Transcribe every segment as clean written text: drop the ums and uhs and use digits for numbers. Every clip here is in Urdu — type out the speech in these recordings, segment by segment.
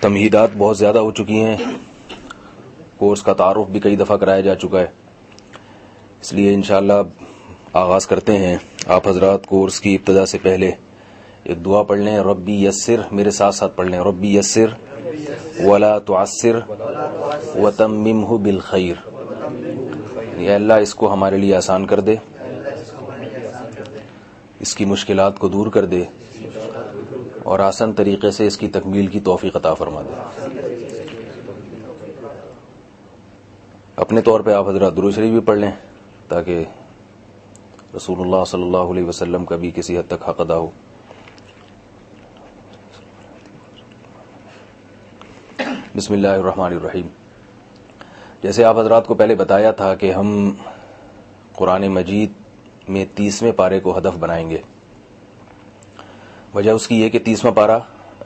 تمہیدات بہت زیادہ ہو چکی ہیں، کورس کا تعارف بھی کئی دفعہ کرایا جا چکا ہے، اس لیے انشاءاللہ آغاز کرتے ہیں۔ آپ حضرات کورس کی ابتدا سے پہلے ایک دعا پڑھ لیں، ربی یسر، میرے ساتھ ساتھ پڑھ لیں، ربی یسر ولا تعسر وتممہ بالخیر، اے اللہ اس کو ہمارے لیے آسان کر دے، اس کی مشکلات کو دور کر دے اور آسان طریقے سے اس کی تکمیل کی توفیق عطا فرما دے۔ اپنے طور پہ آپ حضرات درود شریف بھی پڑھ لیں تاکہ رسول اللہ صلی اللہ علیہ وسلم کا بھی کسی حد تک حق ادا ہو۔ بسم اللہ الرحمن الرحیم۔ جیسے آپ حضرات کو پہلے بتایا تھا کہ ہم قرآن مجید میں 30ویں پارے کو ہدف بنائیں گے۔ وجہ اس کی یہ کہ 30واں پارہ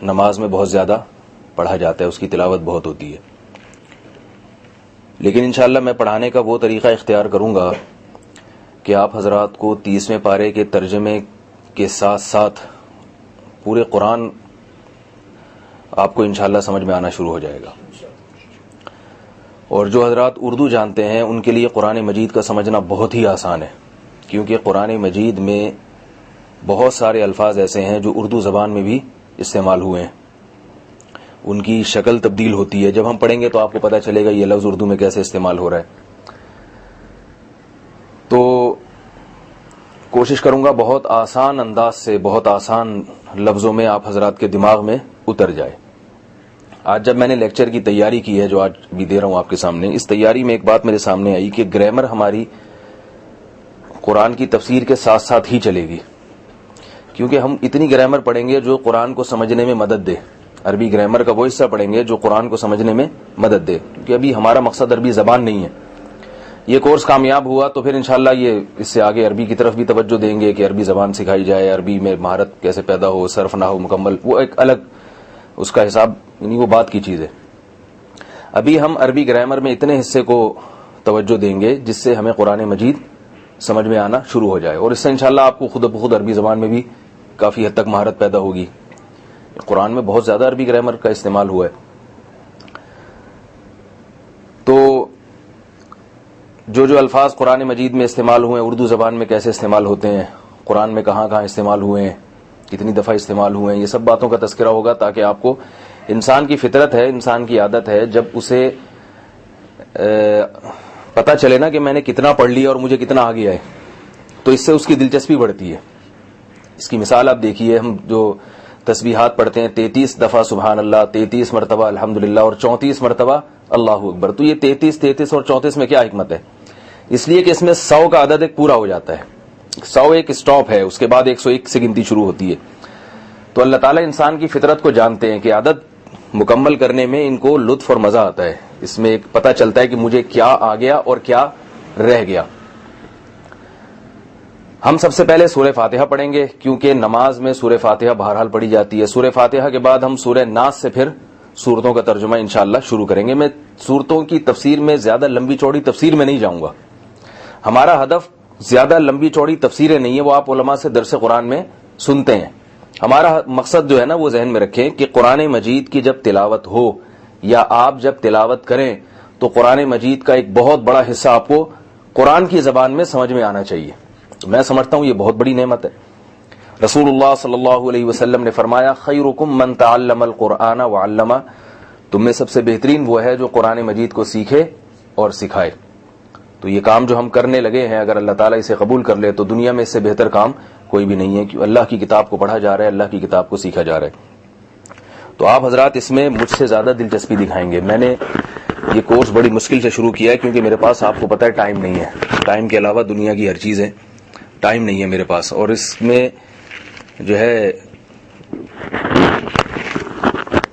نماز میں بہت زیادہ پڑھا جاتا ہے، اس کی تلاوت بہت ہوتی ہے، لیکن انشاءاللہ میں پڑھانے کا وہ طریقہ اختیار کروں گا کہ آپ حضرات کو 30ویں پارے کے ترجمے کے ساتھ ساتھ پورے قرآن آپ کو انشاءاللہ سمجھ میں آنا شروع ہو جائے گا۔ اور جو حضرات اردو جانتے ہیں ان کے لیے قرآن مجید کا سمجھنا بہت ہی آسان ہے، کیونکہ قرآن مجید میں بہت سارے الفاظ ایسے ہیں جو اردو زبان میں بھی استعمال ہوئے ہیں، ان کی شکل تبدیل ہوتی ہے۔ جب ہم پڑھیں گے تو آپ کو پتہ چلے گا یہ لفظ اردو میں کیسے استعمال ہو رہا ہے۔ تو کوشش کروں گا بہت آسان انداز سے، بہت آسان لفظوں میں آپ حضرات کے دماغ میں اتر جائے۔ آج جب میں نے لیکچر کی تیاری کی ہے جو آج بھی دے رہا ہوں آپ کے سامنے، اس تیاری میں ایک بات میرے سامنے آئی کہ گرامر ہماری قرآن کی تفسیر کے ساتھ ساتھ ہی چلے گی، کیونکہ ہم اتنی گرامر پڑھیں گے جو قرآن کو سمجھنے میں مدد دے۔ عربی گرامر کا وہ حصہ پڑھیں گے جو قرآن کو سمجھنے میں مدد دے، کیونکہ ابھی ہمارا مقصد عربی زبان نہیں ہے۔ یہ کورس کامیاب ہوا تو پھر انشاءاللہ یہ اس سے آگے عربی کی طرف بھی توجہ دیں گے کہ عربی زبان سکھائی جائے، عربی میں مہارت کیسے پیدا ہو، صرف نحو مکمل، وہ ایک الگ اس کا حساب، یعنی وہ بات کی چیز ہے۔ ابھی ہم عربی گرامر میں اتنے حصے کو توجہ دیں گے جس سے ہمیں قرآن مجید سمجھ میں آنا شروع ہو جائے، اور اس سے انشاءاللہ آپ کو خود بخود عربی زبان میں بھی کافی حد تک مہارت پیدا ہوگی۔ قرآن میں بہت زیادہ عربی گرامر کا استعمال ہوا ہے، تو جو الفاظ قرآن مجید میں استعمال ہوئے ہیں اردو زبان میں کیسے استعمال ہوتے ہیں، قرآن میں کہاں کہاں استعمال ہوئے ہیں، کتنی دفعہ استعمال ہوئے ہیں، یہ سب باتوں کا تذکرہ ہوگا تاکہ آپ کو انسان کی فطرت ہے، انسان کی عادت ہے، جب اسے پتہ چلے نا کہ میں نے کتنا پڑھ لیا اور مجھے کتنا آ گیا ہے، تو اس سے اس کی دلچسپی بڑھتی ہے۔ اس کی مثال آپ دیکھیے، ہم جو تسبیحات پڑھتے ہیں 33 دفعہ سبحان اللہ، 33 مرتبہ الحمدللہ اور 34 مرتبہ اللہ اکبر، تو یہ 33 اور 34 میں کیا حکمت ہے؟ اس لیے کہ اس میں 100 کا عدد ایک پورا ہو جاتا ہے، 100 ایک اسٹاپ ہے، اس کے بعد 101 سے گنتی شروع ہوتی ہے۔ تو اللہ تعالیٰ انسان کی فطرت کو جانتے ہیں کہ عدد مکمل کرنے میں ان کو لطف اور مزہ آتا ہے، اس میں ایک پتہ چلتا ہے کہ مجھے کیا آ گیا اور کیا رہ گیا۔ ہم سب سے پہلے سورہ فاتحہ پڑھیں گے، کیونکہ نماز میں سورہ فاتحہ بہرحال پڑھی جاتی ہے۔ سورہ فاتحہ کے بعد ہم سورہ ناس سے پھر سورتوں کا ترجمہ انشاءاللہ شروع کریں گے۔ میں سورتوں کی تفسیر میں زیادہ لمبی چوڑی تفسیر میں نہیں جاؤں گا، ہمارا ہدف زیادہ لمبی چوڑی تفسیریں نہیں ہے، وہ آپ علماء سے درس قرآن میں سنتے ہیں۔ ہمارا مقصد جو ہے نا وہ ذہن میں رکھیں کہ قرآن مجید کی جب تلاوت ہو یا آپ جب تلاوت کریں تو قرآن مجید کا ایک بہت بڑا حصہ آپ کو قرآن کی زبان میں سمجھ میں آنا چاہیے۔ میں سمجھتا ہوں یہ بہت بڑی نعمت ہے۔ رسول اللہ صلی اللہ علیہ وسلم نے فرمایا خیرکم من تعلم القرآن وعلمہ، تم میں سب سے بہترین وہ ہے جو قرآن مجید کو سیکھے اور سکھائے۔ تو یہ کام جو ہم کرنے لگے ہیں اگر اللہ تعالیٰ اسے قبول کر لے تو دنیا میں اس سے بہتر کام کوئی بھی نہیں ہے، کہ اللہ کی کتاب کو پڑھا جا رہا ہے، اللہ کی کتاب کو سیکھا جا رہا ہے۔ تو آپ حضرات اس میں مجھ سے زیادہ دلچسپی دکھائیں گے۔ میں نے یہ کورس بڑی مشکل سے شروع کیا ہے کیونکہ میرے پاس آپ کو پتہ ہے ٹائم نہیں ہے، ٹائم کے علاوہ دنیا کی ہر چیز ہے، ٹائم نہیں ہے میرے پاس، اور اس میں جو ہے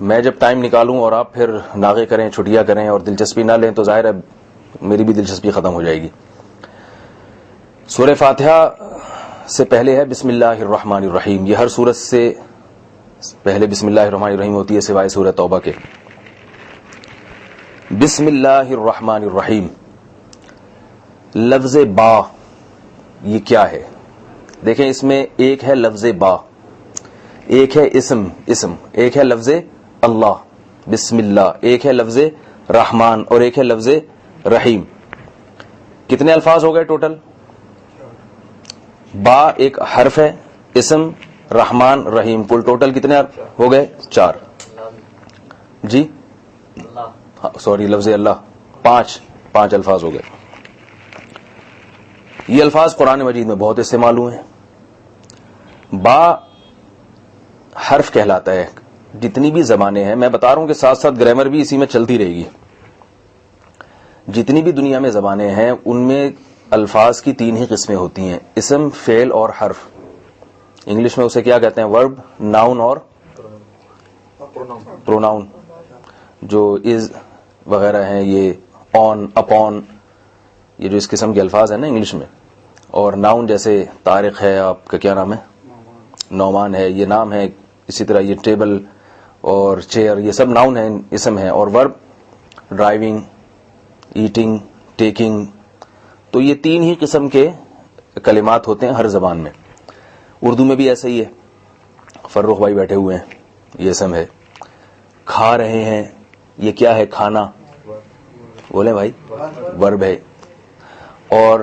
میں جب ٹائم نکالوں اور آپ پھر ناغے کریں، چھٹیاں کریں اور دلچسپی نہ لیں تو ظاہر ہے میری بھی دلچسپی ختم ہو جائے گی۔ سورہ فاتحہ سے پہلے ہے بسم اللہ الرحمن الرحیم، یہ ہر سورت سے پہلے بسم اللہ الرحمن الرحیم ہوتی ہے سوائے سورہ توبہ کے۔ بسم اللہ الرحمن الرحیم، لفظ با یہ کیا ہے؟ دیکھیں اس میں ایک ہے لفظ با، ایک ہے اسم، ایک ہے لفظ اللہ، بسم اللہ، ایک ہے لفظ رحمان اور ایک ہے لفظ رحیم. کتنے الفاظ ہو گئے ٹوٹل؟ با ایک حرف ہے، اسم رحمان رحیم، کل ٹوٹل کتنے ہو گئے؟ 4. جی سوری لفظ اللہ 5 الفاظ ہو گئے. یہ الفاظ قرآن مجید میں بہت استعمال ہوئے ہیں. با حرف کہلاتا ہے. جتنی بھی زبانیں ہیں، میں بتا رہا ہوں کہ ساتھ ساتھ گرامر بھی اسی میں چلتی رہے گی. جتنی بھی دنیا میں زبانیں ہیں ان میں الفاظ کی 3 ہی قسمیں ہوتی ہیں، اسم، فعل اور حرف. انگلش میں اسے کیا کہتے ہیں؟ ورب، ناؤن اور پروناؤن. جو از وغیرہ ہیں، یہ آن، اپون، یہ جو اس قسم کے الفاظ ہیں نا انگلش میں. اور ناؤن جیسے طارق ہے، آپ کا کیا نام ہے؟ نعمان ہے، یہ نام ہے. اسی طرح یہ ٹیبل اور چیئر، یہ سب ناؤن ہیں، اسم ہیں. اور ورب ڈرائیونگ، ایٹنگ، ٹیکنگ. تو یہ 3 ہی قسم کے کلمات ہوتے ہیں ہر زبان میں. اردو میں بھی ایسا ہی ہے. فرخ بھائی بیٹھے ہوئے ہیں، یہ اسم ہے. کھا رہے ہیں، یہ کیا ہے؟ کھانا. بولیں بھائی، ورب ہے. اور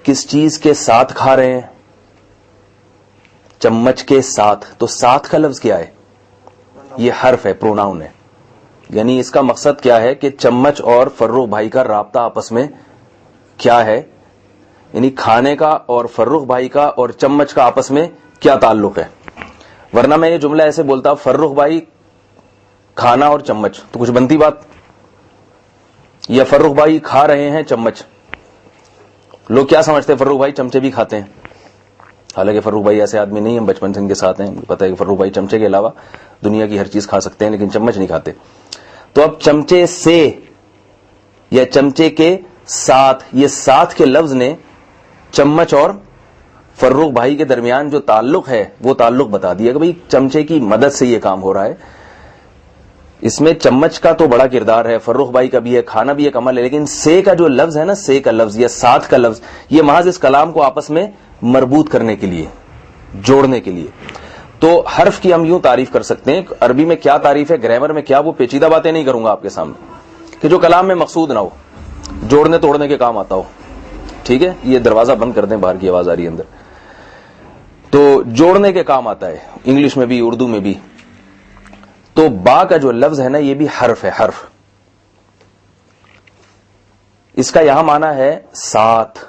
کس چیز کے ساتھ کھا رہے ہیں؟ چمچ کے ساتھ. تو ساتھ کا لفظ کیا ہے؟ یہ حرف ہے، پروناؤن ہے. یعنی اس کا مقصد کیا ہے کہ چمچ اور فرخ بھائی کا رابطہ آپس میں کیا ہے؟ یعنی کھانے کا اور فرخ بھائی کا اور چمچ کا آپس میں کیا تعلق ہے. ورنہ میں یہ جملہ ایسے بولتا فرخ بھائی کھانا اور چمچ، تو کچھ بنتی بات. یا فرخ بھائی کھا رہے ہیں چمچ، لوگ کیا سمجھتے ہیں؟ فرخ بھائی چمچے بھی کھاتے ہیں. حالانکہ فرخ بھائی ایسے آدمی نہیں، ہم بچپن سے ان کے ساتھ ہیں، پتہ ہے کہ فرخ بھائی چمچے کے علاوہ دنیا کی ہر چیز کھا سکتے ہیں لیکن چمچ نہیں کھاتے. تو اب چمچے سے یا چمچے کے ساتھ، یہ ساتھ کے لفظ نے چمچ اور فرخ بھائی کے درمیان جو تعلق ہے وہ تعلق بتا دیا کہ بھئی چمچے کی مدد سے یہ کام ہو رہا ہے. اس میں چمچ کا تو بڑا کردار ہے، فرخ بھائی کا بھی ہے، کھانا بھی ایک عمل ہے، لیکن سے کا جو لفظ ہے نا، سے کا لفظ یا ساتھ کا لفظ، یہ محض اس کلام کو آپس میں مربوط کرنے کے لیے، جوڑنے کے لیے. تو حرف کی ہم یوں تعریف کر سکتے ہیں. عربی میں کیا تعریف ہے، گرامر میں کیا، وہ پیچیدہ باتیں نہیں کروں گا آپ کے سامنے، کہ جو کلام میں مقصود نہ ہو، جوڑنے توڑنے کے کام آتا ہو. ٹھیک ہے، یہ دروازہ بند کر دیں، باہر کی آواز آ رہی ہے اندر. تو جوڑنے کے کام آتا ہے انگلش میں بھی، اردو میں بھی. تو با کا جو لفظ ہے نا، یہ بھی حرف ہے، حرف. اس کا یہاں معنی ہے ساتھ.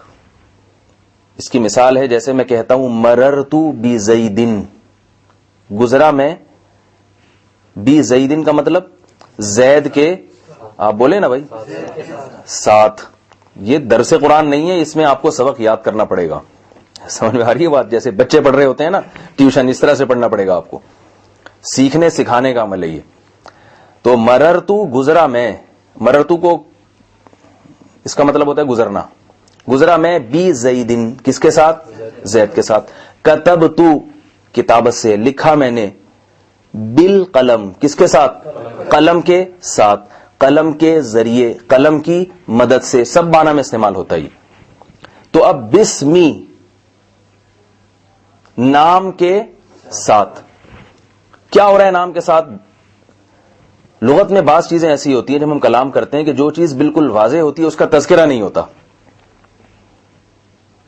اس کی مثال ہے جیسے میں کہتا ہوں مررتو بزیدن، گزرا میں. بی زیدن کا مطلب زید کے، آپ بولے نا بھائی، ساتھ. یہ درس قرآن نہیں ہے، اس میں آپ کو سبق یاد کرنا پڑے گا. سمجھ میں آ رہی ہے بات؟ جیسے بچے پڑھ رہے ہوتے ہیں نا ٹیوشن، اس طرح سے پڑھنا پڑے گا آپ کو. سیکھنے سکھانے کا عمل ہے یہ. تو مررتو گزرا میں، مررتو کو اس کا مطلب ہوتا ہے گزرنا. گزرا میں بی زیدن، کس کے ساتھ؟ زید کے ساتھ. کتبتو کتابت سے، لکھا میں نے. بالقلم کس کے ساتھ؟ قلم کے ساتھ. قلم کے ذریعے، قلم کی مدد سے، سب معنی میں استعمال ہوتا ہے. تو اب بسمی، نام کے ساتھ. کیا ہو رہا ہے نام کے ساتھ؟ لغت میں بعض چیزیں ایسی ہوتی ہیں جب ہم کلام کرتے ہیں کہ جو چیز بالکل واضح ہوتی ہے اس کا تذکرہ نہیں ہوتا،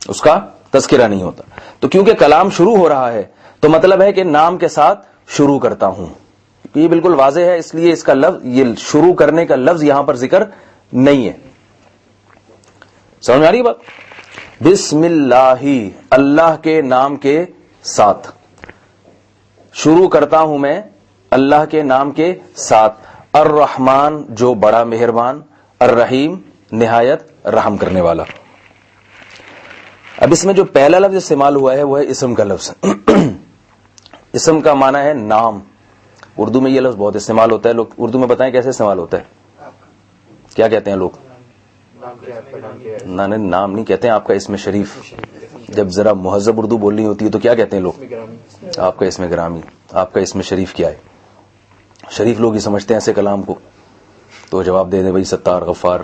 اس کا تذکرہ نہیں ہوتا. تو کیونکہ کلام شروع ہو رہا ہے تو مطلب ہے کہ نام کے ساتھ شروع کرتا ہوں. یہ بالکل واضح ہے، اس لیے اس کا لفظ، یہ شروع کرنے کا لفظ یہاں پر ذکر نہیں ہے. سمجھ میں آ رہی ہے بات؟ بسم اللہ، اللہ کے نام کے ساتھ شروع کرتا ہوں میں، اللہ کے نام کے ساتھ. الرحمن جو بڑا مہربان، الرحیم نہایت رحم کرنے والا. اب اس میں جو پہلا لفظ استعمال ہوا ہے وہ ہے اسم کا لفظ. اسم کا معنی ہے نام. اردو میں یہ لفظ بہت استعمال ہوتا ہے. لوگ اردو میں بتائیں کیسے استعمال ہوتا ہے؟ کیا کہتے ہیں لوگ؟ نام نہیں کہتے ہیں، آپ کا اسم شریف. جب ذرا مہذب اردو بولنی ہوتی ہے تو کیا کہتے ہیں لوگ؟ آپ کا اسم گرامی، آپ کا اسم شریف کیا ہے؟ شریف لوگ ہی سمجھتے ہیں ایسے کلام کو، تو جواب دے دیں بھائی ستار، غفار.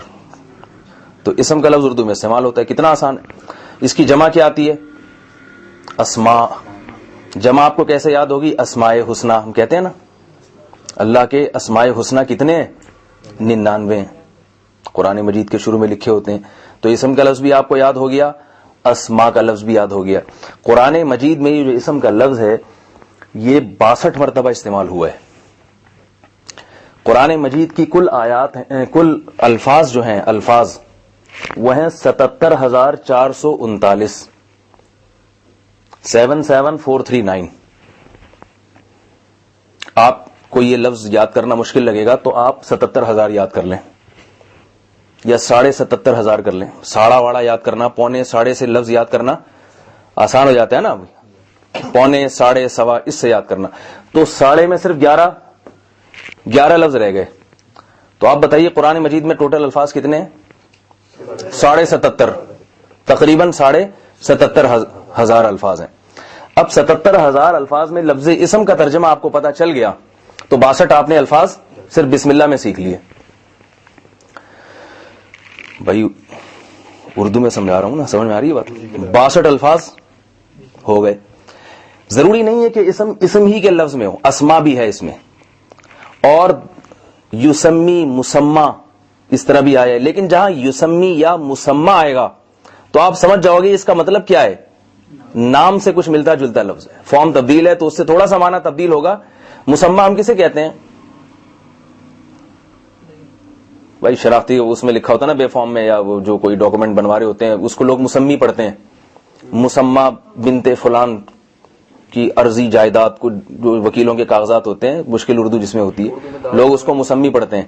تو اسم کا لفظ اردو میں استعمال ہوتا ہے. کتنا آسان ہے. اس کی جمع کیا آتی ہے؟ اسماء. جمع آپ کو کیسے یاد ہوگی؟ اسماء حسنہ ہم کہتے ہیں نا. اللہ کے اسماء حسنہ کتنے ہیں؟ 99 ہیں، قرآن مجید کے شروع میں لکھے ہوتے ہیں. تو اسم کا لفظ بھی آپ کو یاد ہو گیا، اسماء کا لفظ بھی یاد ہو گیا. قرآن مجید میں یہ جو اسم کا لفظ ہے یہ 62 مرتبہ استعمال ہوا ہے. قرآن مجید کی کل آیات کل الفاظ جو ہیں الفاظ وہ ہیں 77,439 77439. آپ کو یہ لفظ یاد کرنا مشکل لگے گا تو آپ 77,000 یاد کر لیں یا 77,500 کر لیں. ساڑھا واڑا یاد کرنا، پونے ساڑھے سے لفظ یاد کرنا آسان ہو جاتا ہے نا، پونے ساڑھے سوا اس سے یاد کرنا. تو ساڑھے میں صرف 11 لفظ رہ گئے. تو آپ بتائیے قرآن مجید میں ٹوٹل الفاظ کتنے ہیں؟ 77.5، تقریباً 77,500 الفاظ ہیں. اب 77,000 الفاظ میں لفظ اسم کا ترجمہ آپ کو پتا چل گیا تو 62 آپ نے الفاظ صرف بسم اللہ میں سیکھ لیے. بھائی اردو میں سمجھا رہا ہوں نا، سمجھ میں آ رہی ہے بات؟ 62 الفاظ ہو گئے. ضروری نہیں ہے کہ اسم ہی کے لفظ میں ہو، اسما بھی ہے اس میں، اور یسمی مسمہ اس طرح بھی آیا ہے. لیکن جہاں یسمی یا مسمہ آئے گا تو آپ سمجھ جاؤ گے اس کا مطلب کیا ہے، نام سے کچھ ملتا جلتا لفظ ہے، فارم تبدیل ہے تو اس سے تھوڑا سا معنی تبدیل ہوگا. مسمہ ہم کسے کہتے ہیں بھائی؟ شناختی اس میں لکھا ہوتا ہے نا بے فارم میں، یا وہ جو کوئی ڈاکومنٹ بنوا رہے ہوتے ہیں اس کو لوگ مسمی پڑھتے ہیں. مسمہ بنت فلان کی عرضی جائیداد کو، جو وکیلوں کے کاغذات ہوتے ہیں، مشکل اردو جس میں ہوتی ہے، لوگ اس کو مسمی پڑھتے ہیں.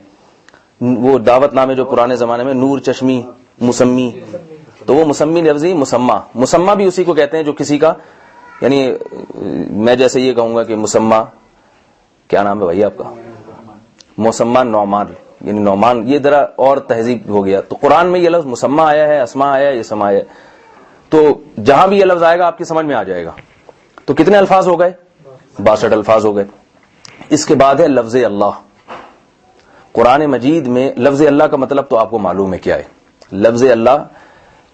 وہ دعوت نامے جو پرانے زمانے میں نور چشمی مسمی، تو وہ مسمی لفظی مسمہ بھی اسی کو کہتے ہیں جو کسی کا، یعنی میں جیسے یہ کہوں گا کہ مسمہ، کیا نام ہے بھائی آپ کا؟ مسمہ نعمان، یعنی نعمان، یہ ذرا اور تہذیب ہو گیا. تو قرآن میں یہ لفظ مسمہ آیا ہے، اسما آیا ہے، یہ سما آیا ہے. تو جہاں بھی یہ لفظ آئے گا آپ کی سمجھ میں آ جائے گا. تو کتنے الفاظ ہو گئے؟ 62 الفاظ ہو گئے. اس کے بعد ہے لفظ اللہ. قرآن مجید میں لفظ اللہ کا مطلب تو آپ کو معلوم ہے کیا ہے. لفظ اللہ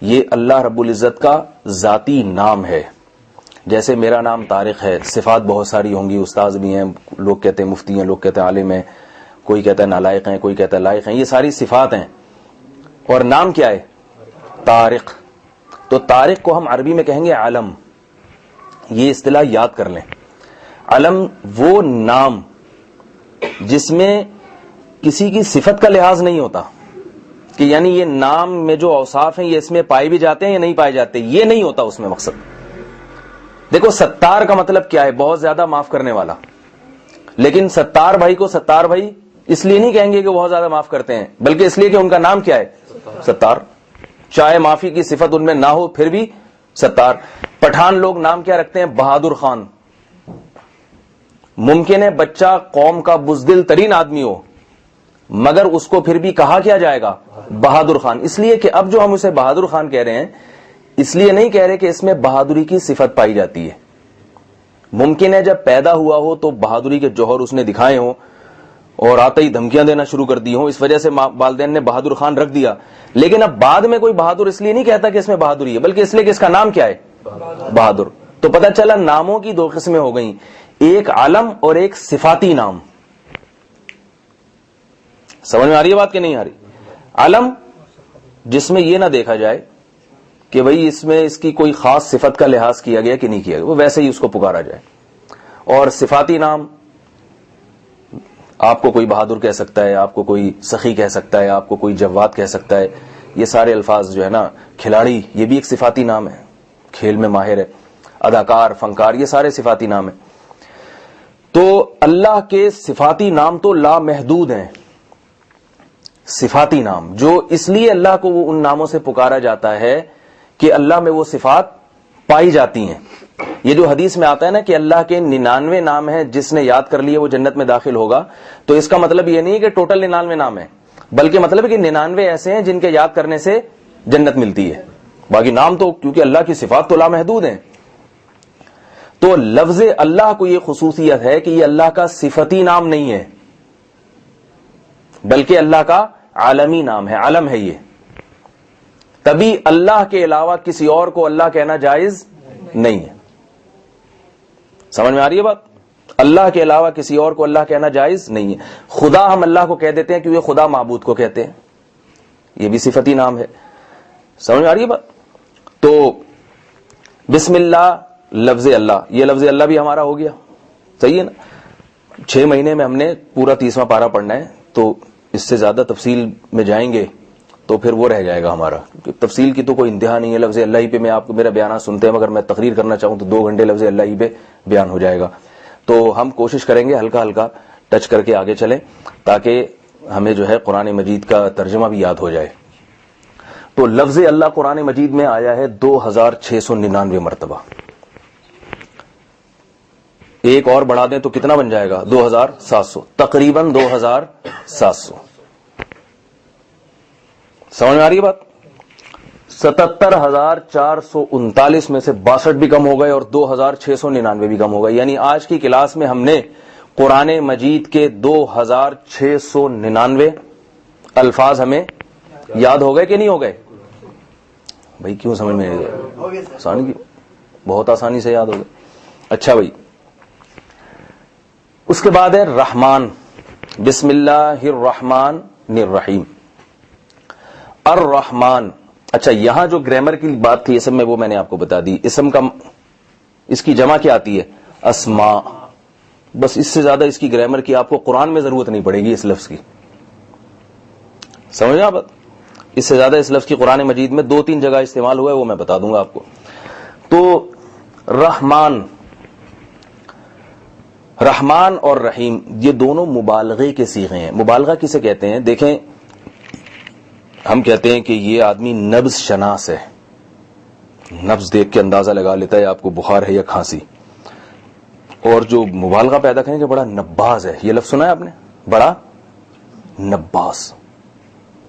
یہ اللہ رب العزت کا ذاتی نام ہے. جیسے میرا نام طارق ہے، صفات بہت ساری ہوں گی، استاذ بھی ہیں، لوگ کہتے ہیں مفتی ہیں، لوگ کہتے ہیں عالم ہیں، کوئی کہتا ہے نالائق ہیں، کوئی کہتا ہے لائق ہیں، یہ ساری صفات ہیں. اور نام کیا ہے؟ طارق. تو طارق کو ہم عربی میں کہیں گے علم. یہ اصطلاح یاد کر لیں. علم وہ نام جس میں کسی کی صفت کا لحاظ نہیں ہوتا، کہ یعنی یہ نام میں جو اوصاف ہیں یہ اس میں پائے بھی جاتے ہیں یا نہیں پائے جاتے، یہ نہیں ہوتا اس میں مقصد. دیکھو ستار کا مطلب کیا ہے؟ بہت زیادہ معاف کرنے والا. لیکن ستار بھائی کو ستار بھائی اس لیے نہیں کہیں گے کہ بہت زیادہ معاف کرتے ہیں، بلکہ اس لیے کہ ان کا نام کیا ہے؟ ستار. چاہے معافی کی صفت ان میں نہ ہو پھر بھی ستار. پٹھان لوگ نام کیا رکھتے ہیں؟ بہادر خان. ممکن ہے بچہ قوم کا بزدل ترین آدمی ہو مگر اس کو پھر بھی کہا کیا جائے گا؟ بہادر خان. اس لیے کہ اب جو ہم اسے بہادر خان کہہ رہے ہیں اس لیے نہیں کہہ رہے کہ اس میں بہادری کی صفت پائی جاتی ہے. ممکن ہے جب پیدا ہوا ہو تو بہادری کے جوہر اس نے دکھائے ہوں اور آتے ہی دھمکیاں دینا شروع کر دی ہوں، اس وجہ سے والدین نے بہادر خان رکھ دیا. لیکن اب بعد میں کوئی بہادر اس لیے نہیں کہتا کہ اس میں بہادری ہے، بلکہ اس لیے کہ اس کا نام کیا ہے؟ بہادر. تو پتہ چلا ناموں کی 2 قسمیں ہو گئیں، ایک عالم اور ایک صفاتی نام. سمجھ میں آ رہی ہے بات کہ نہیں آ رہی؟ عالم جس میں یہ نہ دیکھا جائے کہ بھئی اس میں اس کی کوئی خاص صفت کا لحاظ کیا گیا کہ نہیں کیا گیا، وہ ویسے ہی اس کو پکارا جائے. اور صفاتی نام آپ کو کوئی بہادر کہہ سکتا ہے، آپ کو کوئی سخی کہہ سکتا ہے، آپ کو کوئی جواد کہہ سکتا ہے. یہ سارے الفاظ جو ہے نا، کھلاڑی یہ بھی ایک صفاتی نام ہے، کھیل میں ماہر ہے. اداکار، فنکار، یہ سارے صفاتی نام ہیں. تو اللہ کے صفاتی نام تو لامحدود ہیں. صفاتی نام جو اس لیے اللہ کو وہ ان ناموں سے پکارا جاتا ہے کہ اللہ میں وہ صفات پائی جاتی ہیں. یہ جو حدیث میں آتا ہے نا کہ اللہ کے 99 نام ہیں، جس نے یاد کر لیے وہ جنت میں داخل ہوگا، تو اس کا مطلب یہ نہیں کہ ٹوٹل 99 نام ہیں، بلکہ مطلب ہے کہ 99 ایسے ہیں جن کے یاد کرنے سے جنت ملتی ہے. باقی نام تو کیونکہ اللہ کی صفات تو لامحدود ہیں. تو لفظ اللہ کو یہ خصوصیت ہے کہ یہ اللہ کا صفتی نام نہیں ہے بلکہ اللہ کا عالمی نام ہے، علم ہے. یہ تبھی اللہ کے علاوہ کسی اور کو اللہ کہنا جائز نہیں ہے. سمجھ میں آ رہی ہے بات؟ اللہ کے علاوہ کسی اور کو اللہ کہنا جائز نہیں ہے. خدا ہم اللہ کو کہہ دیتے ہیں کیونکہ خدا معبود کو کہتے ہیں, یہ بھی صفتی نام ہے. سمجھ میں آ رہی ہے بات؟ تو بسم اللہ لفظ اللہ, یہ لفظ اللہ بھی ہمارا ہو گیا, صحیح ہے نا. 6 مہینے میں ہم نے پورا 30واں پارہ پڑھنا ہے, تو اس سے زیادہ تفصیل میں جائیں گے تو پھر وہ رہ جائے گا ہمارا, تفصیل کی تو کوئی انتہا نہیں ہے. لفظ اللہ ہی پہ میں آپ کو میرا بیانات سنتے ہیں, مگر میں تقریر کرنا چاہوں تو 2 گھنٹے لفظ اللہ ہی پہ بیان ہو جائے گا. تو ہم کوشش کریں گے ہلکا ہلکا ٹچ کر کے آگے چلیں تاکہ ہمیں جو ہے قرآن مجید کا ترجمہ بھی یاد ہو جائے. تو لفظ اللہ قرآن مجید میں آیا ہے 2699 مرتبہ. ایک اور بڑھا دیں تو کتنا بن جائے گا؟ 2700, تقریباً 2700. سمجھ میں آ رہی ہے بات؟ 77,439 میں سے 62 بھی کم ہو گئے اور 2,699 بھی کم ہو گئے. یعنی آج کی کلاس میں ہم نے قرآن مجید کے 2,699 الفاظ ہمیں یاد ہو گئے کہ نہیں ہو گئے؟ بھائی کیوں سمجھ میں نہیں آیا؟ آسانی کی بہت آسانی سے یاد ہو گئے. اچھا بھائی, اس کے بعد ہے رحمان. بسم اللہ الرحمن الرحیم. الرحمن. اچھا, یہاں جو گرامر کی بات تھی اسم میں, وہ میں نے آپ کو بتا دی. اسم کا اس کی جمع کیا آتی ہے؟ اسماء. بس اس سے زیادہ اس کی گرامر کی آپ کو قرآن میں ضرورت نہیں پڑے گی اس لفظ کی. سمجھ آپ بات؟ اس سے زیادہ اس لفظ کی قرآن مجید میں 2-3 جگہ استعمال ہوا ہے, وہ میں بتا دوں گا آپ کو. تو رحمان, رحمان اور رحیم یہ دونوں مبالغے کے صیغے ہیں. مبالغہ کسے کہتے ہیں؟ دیکھیں, ہم کہتے ہیں کہ یہ آدمی نبض شناس ہے, نبض دیکھ کے اندازہ لگا لیتا ہے آپ کو بخار ہے یا کھانسی. اور جو مبالغہ پیدا کریں کہ بڑا نباز ہے, یہ لفظ سنا ہے آپ نے؟ بڑا نباز,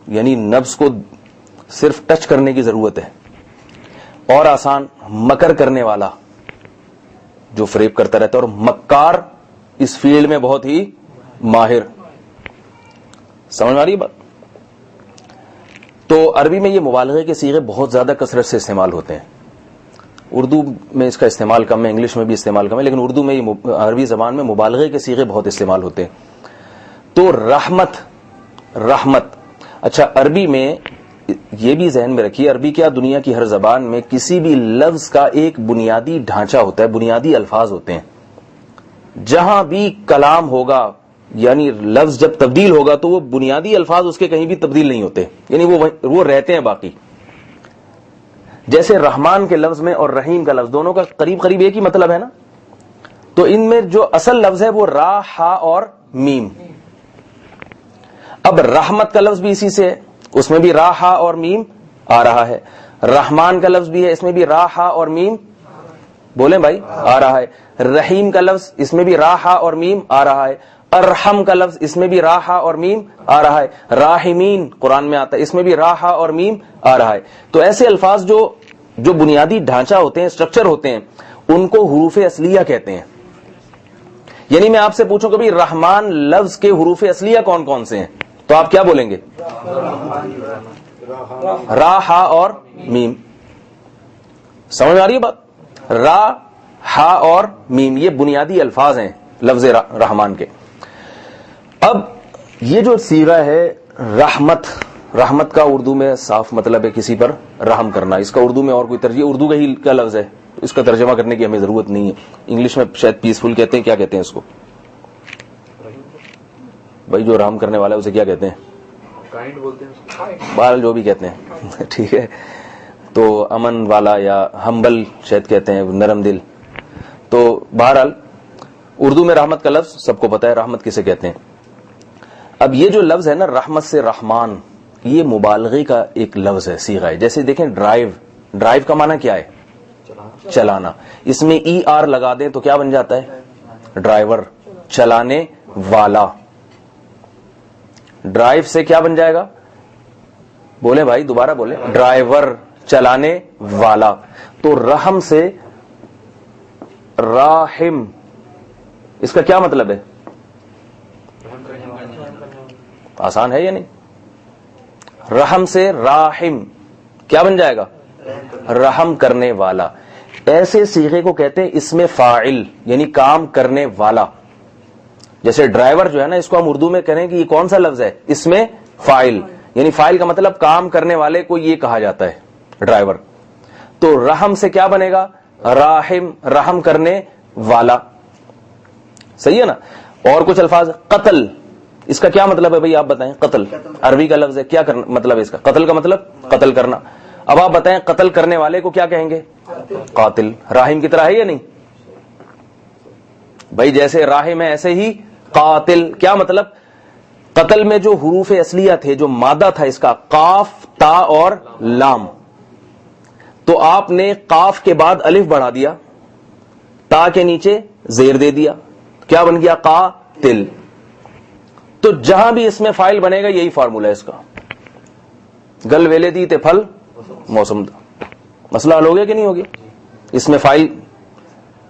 یعنی نبض کو صرف ٹچ کرنے کی ضرورت ہے. اور آسان, مکر کرنے والا جو فریب کرتا رہتا ہے, اور مکار اس فیلڈ میں بہت ہی ماہر. سمجھ میں آ رہی ہے بات؟ تو عربی میں یہ مبالغے کے صیغے بہت زیادہ کثرت سے استعمال ہوتے ہیں. اردو میں اس کا استعمال کم ہے, انگلش میں بھی استعمال کم ہے, لیکن اردو میں یہ عربی زبان میں مبالغے کے صیغے بہت استعمال ہوتے ہیں. تو رحمت, رحمت. اچھا, عربی میں یہ بھی ذہن میں رکھیے, عربی کیا دنیا کی ہر زبان میں کسی بھی لفظ کا ایک بنیادی ڈھانچہ ہوتا ہے, بنیادی الفاظ ہوتے ہیں. جہاں بھی کلام ہوگا, یعنی لفظ جب تبدیل ہوگا تو وہ بنیادی الفاظ اس کے کہیں بھی تبدیل نہیں ہوتے, یعنی وہ رہتے ہیں باقی. جیسے رحمان کے لفظ میں اور رحیم کا لفظ دونوں کا قریب قریب ایک ہی مطلب ہے نا, تو ان میں جو اصل لفظ ہے وہ را, ہا اور میم. اب رحمت کا لفظ بھی اسی سے ہے, اس میں بھی را, ہا اور میم آ رہا ہے. رحمان کا لفظ بھی ہے, اس میں بھی را, ہا اور میم, بولیں بھائی, آ رہا ہے. رحیم کا لفظ, اس میں بھی را, ہا اور میم آ رہا ہے. ارحم کا لفظ, اس میں بھی را, ہا اور میم آ رہا ہے. راحمین قرآن میں آتا ہے, اس میں بھی را, ہا اور میم آ رہا ہے. تو ایسے الفاظ جو بنیادی ڈھانچہ ہوتے ہیں, اسٹرکچر ہوتے ہیں, ان کو حروف اصلیہ کہتے ہیں. یعنی میں آپ سے پوچھوں کہ بھی رحمان لفظ کے حروف اصلیہ کون کون سے ہیں, تو آپ کیا بولیں گے؟ را, ہا اور میم. سمجھ میں آ رہی ہے بات؟ را, ہا اور میم یہ بنیادی الفاظ ہیں لفظ رحمان کے. اب یہ جو صیغہ ہے رحمت, رحمت کا اردو میں صاف مطلب ہے کسی پر رحم کرنا. اس کا اردو میں اور کوئی ترجمہ, اردو کا ہی کا لفظ ہے, اس کا ترجمہ کرنے کی ہمیں ضرورت نہیں ہے. انگلش میں شاید پیسفل کہتے ہیں, کیا کہتے ہیں اس کو بھائی جو رحم کرنے والا ہے اسے کیا کہتے ہیں؟ کائنڈ بولتے ہیں, بہرحال جو بھی کہتے ہیں ٹھیک ہے. تو امن والا یا ہمبل شاید کہتے ہیں, نرم دل. تو بہرحال اردو میں رحمت کا لفظ سب کو پتا ہے, رحمت کسے کہتے ہیں. اب یہ جو لفظ ہے نا رحمت سے رحمان, یہ مبالغے کا ایک لفظ ہے, صیغہ ہے. جیسے دیکھیں ڈرائیو, ڈرائیو کا معنی کیا ہے؟ چلانا. اس میں ای آر لگا دیں تو کیا بن جاتا ہے؟ ڈرائیور, چلانے والا. ڈرائیو سے کیا بن جائے گا؟ بولیں بھائی, دوبارہ بولیں. ڈرائیور, چلانے والا. تو رحم سے راحم, اس کا کیا مطلب ہے؟ آسان ہے یا نہیں؟ رحم سے راحم کیا بن جائے گا؟ رحم کرنے والا. ایسے صیغے کو کہتے ہیں اسم فاعل, یعنی کام کرنے والا. جیسے ڈرائیور جو ہے نا، اس کو ہم اردو میں کہیں کہ یہ کون سا لفظ ہے؟ اس میں فاعل، یعنی فاعل کا مطلب کام کرنے والے کو یہ کہا جاتا ہے ڈرائیور. تو رحم سے کیا بنے گا؟ راحم، رحم کرنے والا. صحیح ہے نا؟ اور کچھ الفاظ، قتل، اس کا کیا مطلب ہے بھائی آپ بتائیں؟ قتل عربی کا لفظ ہے، کیا مطلب ہے اس کا؟ قتل کا مطلب قتل کرنا. اب آپ بتائیں قتل کرنے والے کو کیا کہیں گے؟ قاتل. راحم کی طرح ہے یا نہیں بھائی؟ جیسے راحم ہے ایسے ہی قاتل. کیا مطلب؟ قتل میں جو حروف اصلیہ تھے، جو مادہ تھا اس کا، قاف، تا اور لام، تو آپ نے قاف کے بعد الف بڑھا دیا، تا کے نیچے زیر دے دیا، کیا بن گیا؟ قاتل. تو جہاں بھی اس میں فاعل بنے گا یہی فارمولا ہے اس کا. گل ویلے دی تے پھل موسم دا. مسئلہ حل ہو گیا کہ نہیں ہو گیا؟ اس میں فاعل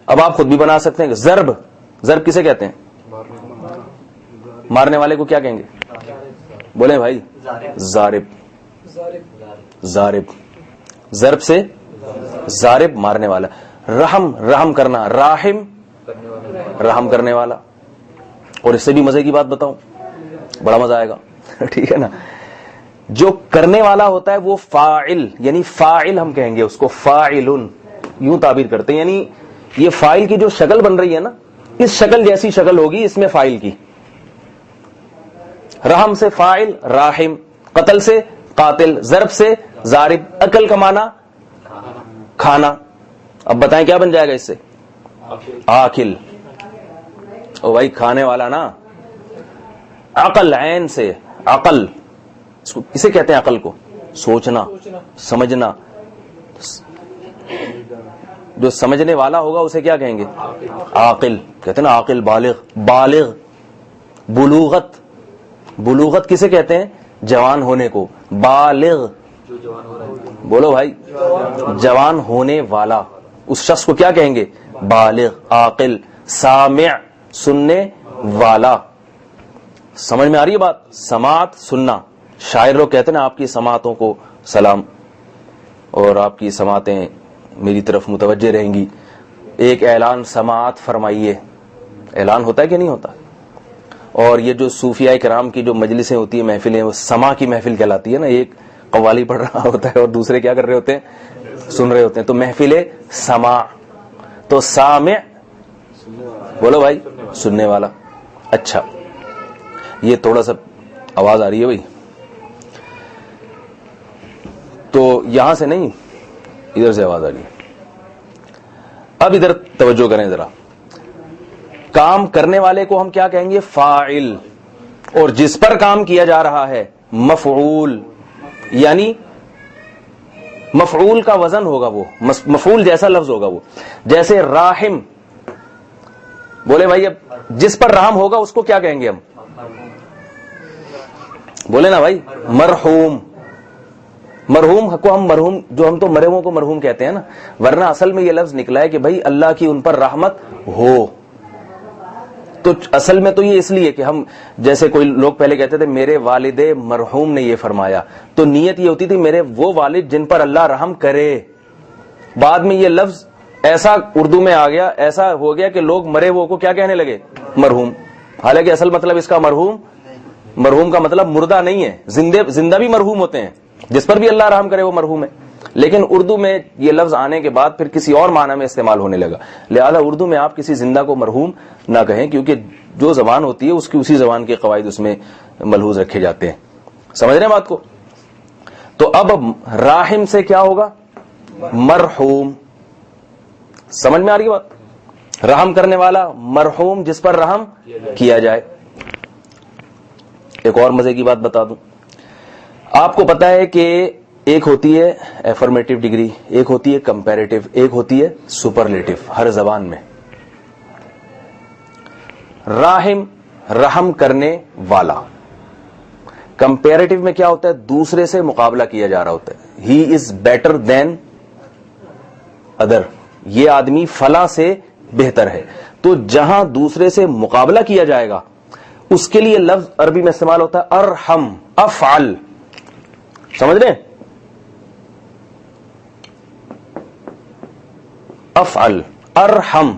اب آپ خود بھی بنا سکتے ہیں. ضرب، ضرب کسے کہتے ہیں؟ مارنے والے کو کیا کہیں گے؟ بولیں بھائی. ضارب. ضارب، ضرب سے ضارب مارنے والا. رحم، رحم کرنا. راحم، رحم کرنے والا. اور اس سے بھی مزے کی بات بتاؤں، بڑا مزہ آئے گا. ٹھیک ہے نا؟ جو کرنے والا ہوتا ہے وہ فاعل، یعنی فاعل ہم کہیں گے اس کو. فاعلن یوں تعبیر کرتے ہیں، یعنی یہ فاعل کی جو شکل بن رہی ہے نا، اس شکل جیسی شکل ہوگی اس میں فاعل کی. رحم سے فاعل راحم، قتل سے قاتل، ضرب سے ضارب، اکل کا معنی کھانا. اب بتائیں کیا بن جائے گا اس سے؟ آکل. او بھائی کھانے والا نا. عقل، عین سے عقل، اس کو کسے کہتے ہیں؟ عقل کو سوچنا، سمجھنا. جو سمجھنے والا ہوگا اسے کیا کہیں گے؟ عاقل کہتے ہیں نا. عاقل، بالغ. بالغ، بلوغت، بلوغت کسے کہتے ہیں؟ جوان ہونے کو. بالغ، بولو بھائی، جوان ہونے والا، اس شخص کو کیا کہیں گے؟ بالغ. عاقل. سامع، سننے والا. سمجھ میں آ رہی ہے بات؟ سماعت، سننا. شاعر لوگ کہتے ہیں نا آپ کی سماعتوں کو سلام، اور آپ کی سماعتیں میری طرف متوجہ رہیں گی. ایک اعلان سماعت فرمائیے. اعلان ہوتا ہے کہ نہیں ہوتا؟ اور یہ جو صوفیاء کرام کی جو مجلسیں ہوتی ہیں، محفلیں، وہ سما کی محفل کہلاتی ہے نا. ایک قوالی پڑھ رہا ہوتا ہے اور دوسرے کیا کر رہے ہوتے ہیں؟ سن رہے ہوتے ہیں. تو محفل سما. تو سامع، بولو بھائی، سننے والا. اچھا، یہ تھوڑا سا آواز آ رہی ہے بھائی، تو یہاں سے نہیں ادھر سے آواز آ رہی ہے. اب ادھر توجہ کریں ذرا. کام کرنے والے کو ہم کیا کہیں گے؟ فاعل. اور جس پر کام کیا جا رہا ہے مفعول. یعنی مفعول کا وزن ہوگا، وہ مفعول جیسا لفظ ہوگا وہ. جیسے راحم، بولے بھائی اب جس پر رحم ہوگا اس کو کیا کہیں گے ہم؟ بولے نا بھائی. مرحوم. مرحوم کو ہم مرحوم، جو ہم تو مرے ہوئے کو مرحوم کہتے ہیں نا، ورنہ اصل میں یہ لفظ نکلا ہے کہ بھائی اللہ کی ان پر رحمت ہو. تو اصل میں تو یہ اس لیے کہ ہم، جیسے کوئی لوگ پہلے کہتے تھے میرے والد مرحوم نے یہ فرمایا، تو نیت یہ ہوتی تھی میرے وہ والد جن پر اللہ رحم کرے. بعد میں یہ لفظ ایسا اردو میں آ گیا، ایسا ہو گیا کہ لوگ مرے وہ کو کیا کہنے لگے؟ مرحوم. حالانکہ اصل مطلب اس کا مرحوم کا مطلب مردہ نہیں ہے. زندہ بھی مرحوم ہوتے ہیں، جس پر بھی اللہ رحم کرے وہ مرحوم ہے. لیکن اردو میں یہ لفظ آنے کے بعد پھر کسی اور معنی میں استعمال ہونے لگا. لہذا اردو میں آپ کسی زندہ کو مرحوم نہ کہیں، کیونکہ جو زبان ہوتی ہے اس کی اسی زبان کے قواعد اس میں ملحوظ رکھے جاتے ہیں. سمجھ رہے ہیں بات کو؟ تو اب راحم سے کیا ہوگا؟ مرحوم. سمجھ میں آ رہی ہے بات؟ رحم کرنے والا، مرحوم جس پر رحم کیا جائے. ایک اور مزے کی بات بتا دوں. آپ کو پتا ہے کہ ایک ہوتی ہے افرمیٹو ڈگری، ایک ہوتی ہے کمپیریٹو، ایک ہوتی ہے سپرلیٹو ہر زبان میں. راحم، رحم کرنے والا. کمپیریٹو میں کیا ہوتا ہے؟ دوسرے سے مقابلہ کیا جا رہا ہوتا ہے. ہی از بیٹر دین ادر، یہ آدمی فلاں سے بہتر ہے. تو جہاں دوسرے سے مقابلہ کیا جائے گا اس کے لیے لفظ عربی میں استعمال ہوتا ہے ارحم. افعل. سمجھ رہے ہیں؟ افعل، ارحم.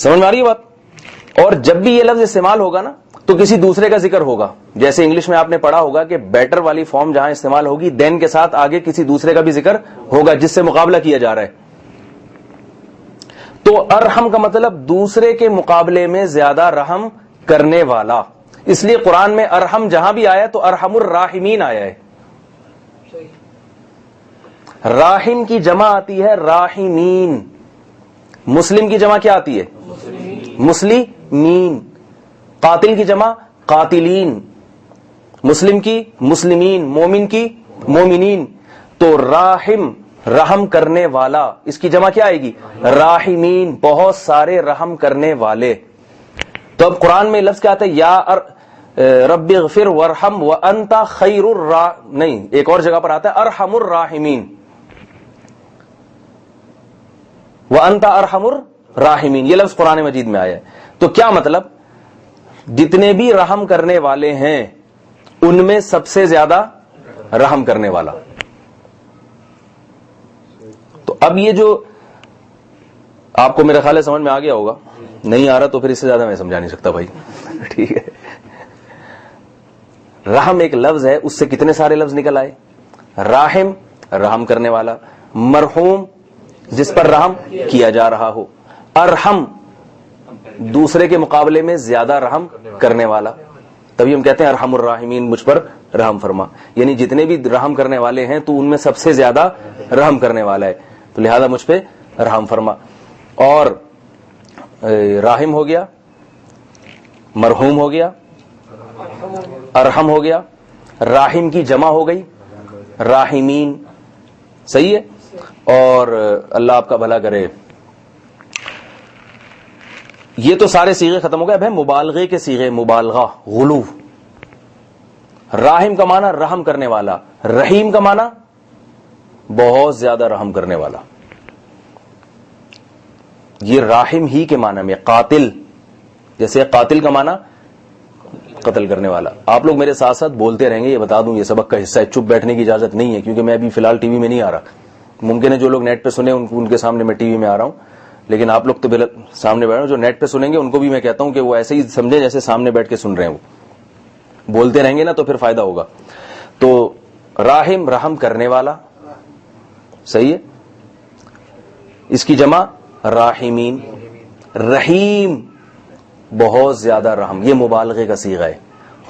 سمجھ میں آ رہی ہے بات؟ اور جب بھی یہ لفظ استعمال ہوگا نا تو کسی دوسرے کا ذکر ہوگا. جیسے انگلش میں آپ نے پڑھا ہوگا کہ بیٹر والی فارم جہاں استعمال ہوگی دین کے ساتھ آگے کسی دوسرے کا بھی ذکر ہوگا جس سے مقابلہ کیا جا رہا ہے. تو ارحم کا مطلب دوسرے کے مقابلے میں زیادہ رحم کرنے والا. اس لیے قرآن میں ارحم جہاں بھی آیا تو ارحم الراحمین آیا ہے. راحم کی جمع آتی ہے راحمین. مسلم کی جمع کیا آتی ہے؟ مسلمین. قاتل کی جمع قاتلین. مسلم کی مسلمین. مومن کی مومنین. تو راحم رحم کرنے والا, اس کی جمع کیا آئے گی؟ راحمین, بہت سارے رحم کرنے والے. تو اب قرآن میں لفظ کیا آتا ہے؟ یا رب اغفر وارحم وانت خیر نہیں, ایک اور جگہ پر آتا ہے ارحم الراحمین, وانت ارحم الراحمین. یہ لفظ قرآن مجید میں آیا ہے. تو کیا مطلب؟ جتنے بھی رحم کرنے والے ہیں ان میں سب سے زیادہ رحم کرنے والا. تو اب یہ جو آپ کو میرا خیال ہے سمجھ میں آ گیا ہوگا, نہیں آ رہا تو پھر اس سے زیادہ میں سمجھا نہیں سکتا بھائی. ٹھیک ہے, رحم ایک لفظ ہے, اس سے کتنے سارے لفظ نکل آئے. راحم رحم کرنے والا, مرحوم جس پر رحم کیا جا رہا ہو, ارحم دوسرے کے مقابلے میں زیادہ رحم کرنے والا. تبھی ہم کہتے ہیں ارحم الراحمین, مجھ پر رحم فرما. یعنی جتنے بھی رحم کرنے والے ہیں تو ان میں سب سے زیادہ رحم کرنے والا ہے, تو لہذا مجھ پہ رحم فرما. اور راحم ہو گیا, مرحوم ہو گیا, ارحم ہو گیا, راحم کی جمع ہو گئی راحمین. صحیح ہے. اور اللہ آپ کا بھلا کرے. یہ تو سارے صیغے ختم ہو گئے. اب ہے مبالغے کے صیغے, مبالغہ, غلو. راحم کا معنی رحم کرنے والا, رحیم کا معنی بہت زیادہ رحم کرنے والا. یہ راحم ہی کے معنی میں. قاتل, جیسے قاتل کا معنی قتل کرنے والا. آپ لوگ میرے ساتھ ساتھ بولتے رہیں گے, یہ بتا دوں یہ سبق کا حصہ ہے, چپ بیٹھنے کی اجازت نہیں ہے, کیونکہ میں ابھی فی الحال ٹی وی میں نہیں آ رہا. ممکن ہے جو لوگ نیٹ پہ سنیں ان کے سامنے میں ٹی وی میں آ رہا ہوں, لیکن آپ لوگ تو سامنے بیٹھ رہے ہو. جو نیٹ پہ سنیں گے ان کو بھی میں کہتا ہوں کہ وہ ایسے ہی سمجھیں جیسے سامنے بیٹھ کے سن رہے ہیں. وہ بولتے رہیں گے نا تو پھر فائدہ ہوگا. تو راحم رحم کرنے والا, صحیح ہے. اس کی جمع راحمین. رحیم بہت زیادہ رحم, یہ مبالغے کا صیغہ ہے.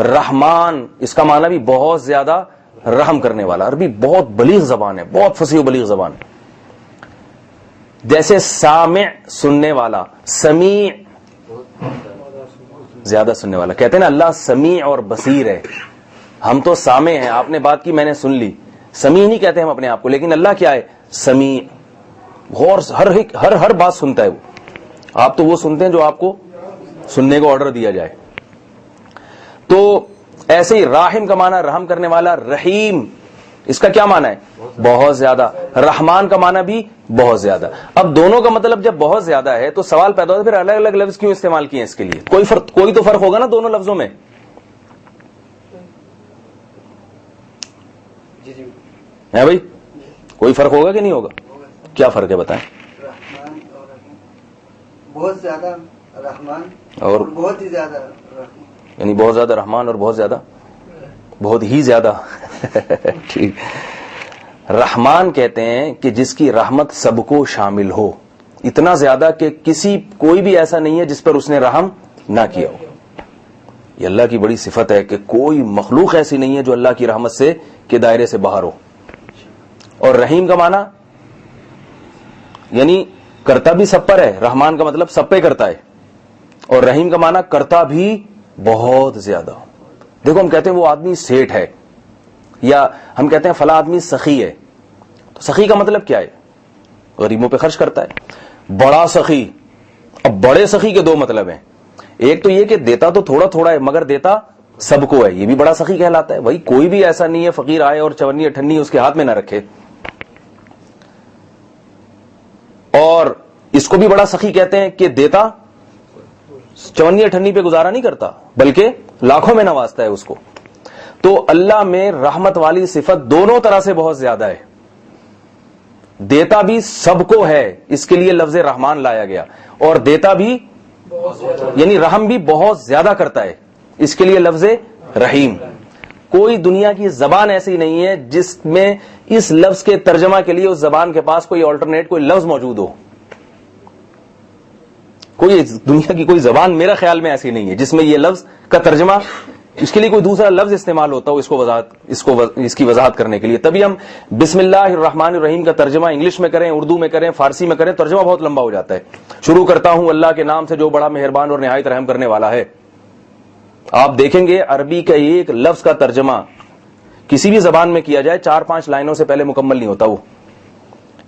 رحمان اس کا معنی بھی بہت زیادہ رحم کرنے والا. عربی بہت بلیغ زبان ہے, بہت فصیح و بلیغ زبان ہے. جیسے سامع سننے والا, سمیع زیادہ سننے والا. کہتے ہیں نا اللہ سمیع اور بصیر ہے. ہم تو سامع ہیں, آپ نے بات کی میں نے سن لی. سمیع نہیں کہتے ہم اپنے آپ کو, لیکن اللہ کیا ہے؟ سمیع. غور ہر بات سنتا ہے وہ. آپ تو وہ سنتے ہیں جو آپ کو سننے کو آرڈر دیا جائے. تو ایسے ہی راحم کا معنی رحم کرنے والا. رحیم اس کا کیا معنی ہے؟ بہت زیادہ. رحمان کا معنی بھی بہت زیادہ. اب دونوں کا مطلب جب بہت زیادہ ہے تو سوال پیدا ہوتا ہے پھر الگ الگ لفظ کیوں استعمال کیے ہیں اس کے لیے؟ کوئی تو فرق ہوگا نا دونوں لفظوں میں. ہے بھائی, کوئی فرق ہوگا کہ نہیں ہوگا؟ کیا فرق ہے بتائیں. بہت زیادہ رحمان اور بہت ہی زیادہ رحمان, یعنی بہت زیادہ رحمان اور بہت زیادہ بہت ہی زیادہ. ٹھیک. رحمان کہتے ہیں کہ جس کی رحمت سب کو شامل ہو, اتنا زیادہ کہ کوئی بھی ایسا نہیں ہے جس پر اس نے رحم نہ کیا ہو. یہ اللہ کی بڑی صفت ہے کہ کوئی مخلوق ایسی نہیں ہے جو اللہ کی رحمت سے کے دائرے سے باہر ہو. اور رحیم کا معنی یعنی کرتا بھی سب پر ہے. رحمان کا مطلب سب پہ کرتا ہے, اور رحیم کا معنی کرتا بھی بہت زیادہ. دیکھو ہم کہتے ہیں وہ آدمی سیٹ ہے, یا ہم کہتے ہیں فلاں آدمی سخی ہے. تو سخی کا مطلب کیا ہے؟ غریبوں پہ خرچ کرتا ہے. بڑا سخی, اب بڑے سخی کے دو مطلب ہیں. ایک تو یہ کہ دیتا تو تھوڑا تھوڑا ہے مگر دیتا سب کو ہے, یہ بھی بڑا سخی کہلاتا ہے. بھائی کوئی بھی ایسا نہیں ہے فقیر آئے اور چونی اٹھنی اس کے ہاتھ میں نہ رکھے. اور اس کو بھی بڑا سخی کہتے ہیں کہ دیتا چونی اٹھنی پہ گزارا نہیں کرتا بلکہ لاکھوں میں نوازتا ہے اس کو. تو اللہ میں رحمت والی صفت دونوں طرح سے بہت زیادہ ہے. دیتا بھی سب کو ہے, اس کے لیے لفظ رحمان لایا گیا, اور دیتا بھی یعنی رحم بھی بہت زیادہ کرتا ہے، اس کے لیے لفظ رحیم. کوئی دنیا کی زبان ایسی نہیں ہے جس میں اس لفظ کے ترجمہ کے لیے اس زبان کے پاس کوئی آلٹرنیٹ کوئی لفظ موجود ہو. کوئی دنیا کی کوئی زبان میرا خیال میں ایسی نہیں ہے جس میں یہ لفظ کا ترجمہ اس کے لیے کوئی دوسرا لفظ استعمال ہوتا ہو اس کی وضاحت کرنے کے لیے. تبھی ہم بسم اللہ الرحمن الرحیم کا ترجمہ انگلش میں کریں، اردو میں کریں، فارسی میں کریں، ترجمہ بہت لمبا ہو جاتا ہے. شروع کرتا ہوں اللہ کے نام سے جو بڑا مہربان اور نہایت رحم کرنے والا ہے. آپ دیکھیں گے عربی کا ایک لفظ کا ترجمہ کسی بھی زبان میں کیا جائے 4-5 لائنوں سے پہلے مکمل نہیں ہوتا. وہ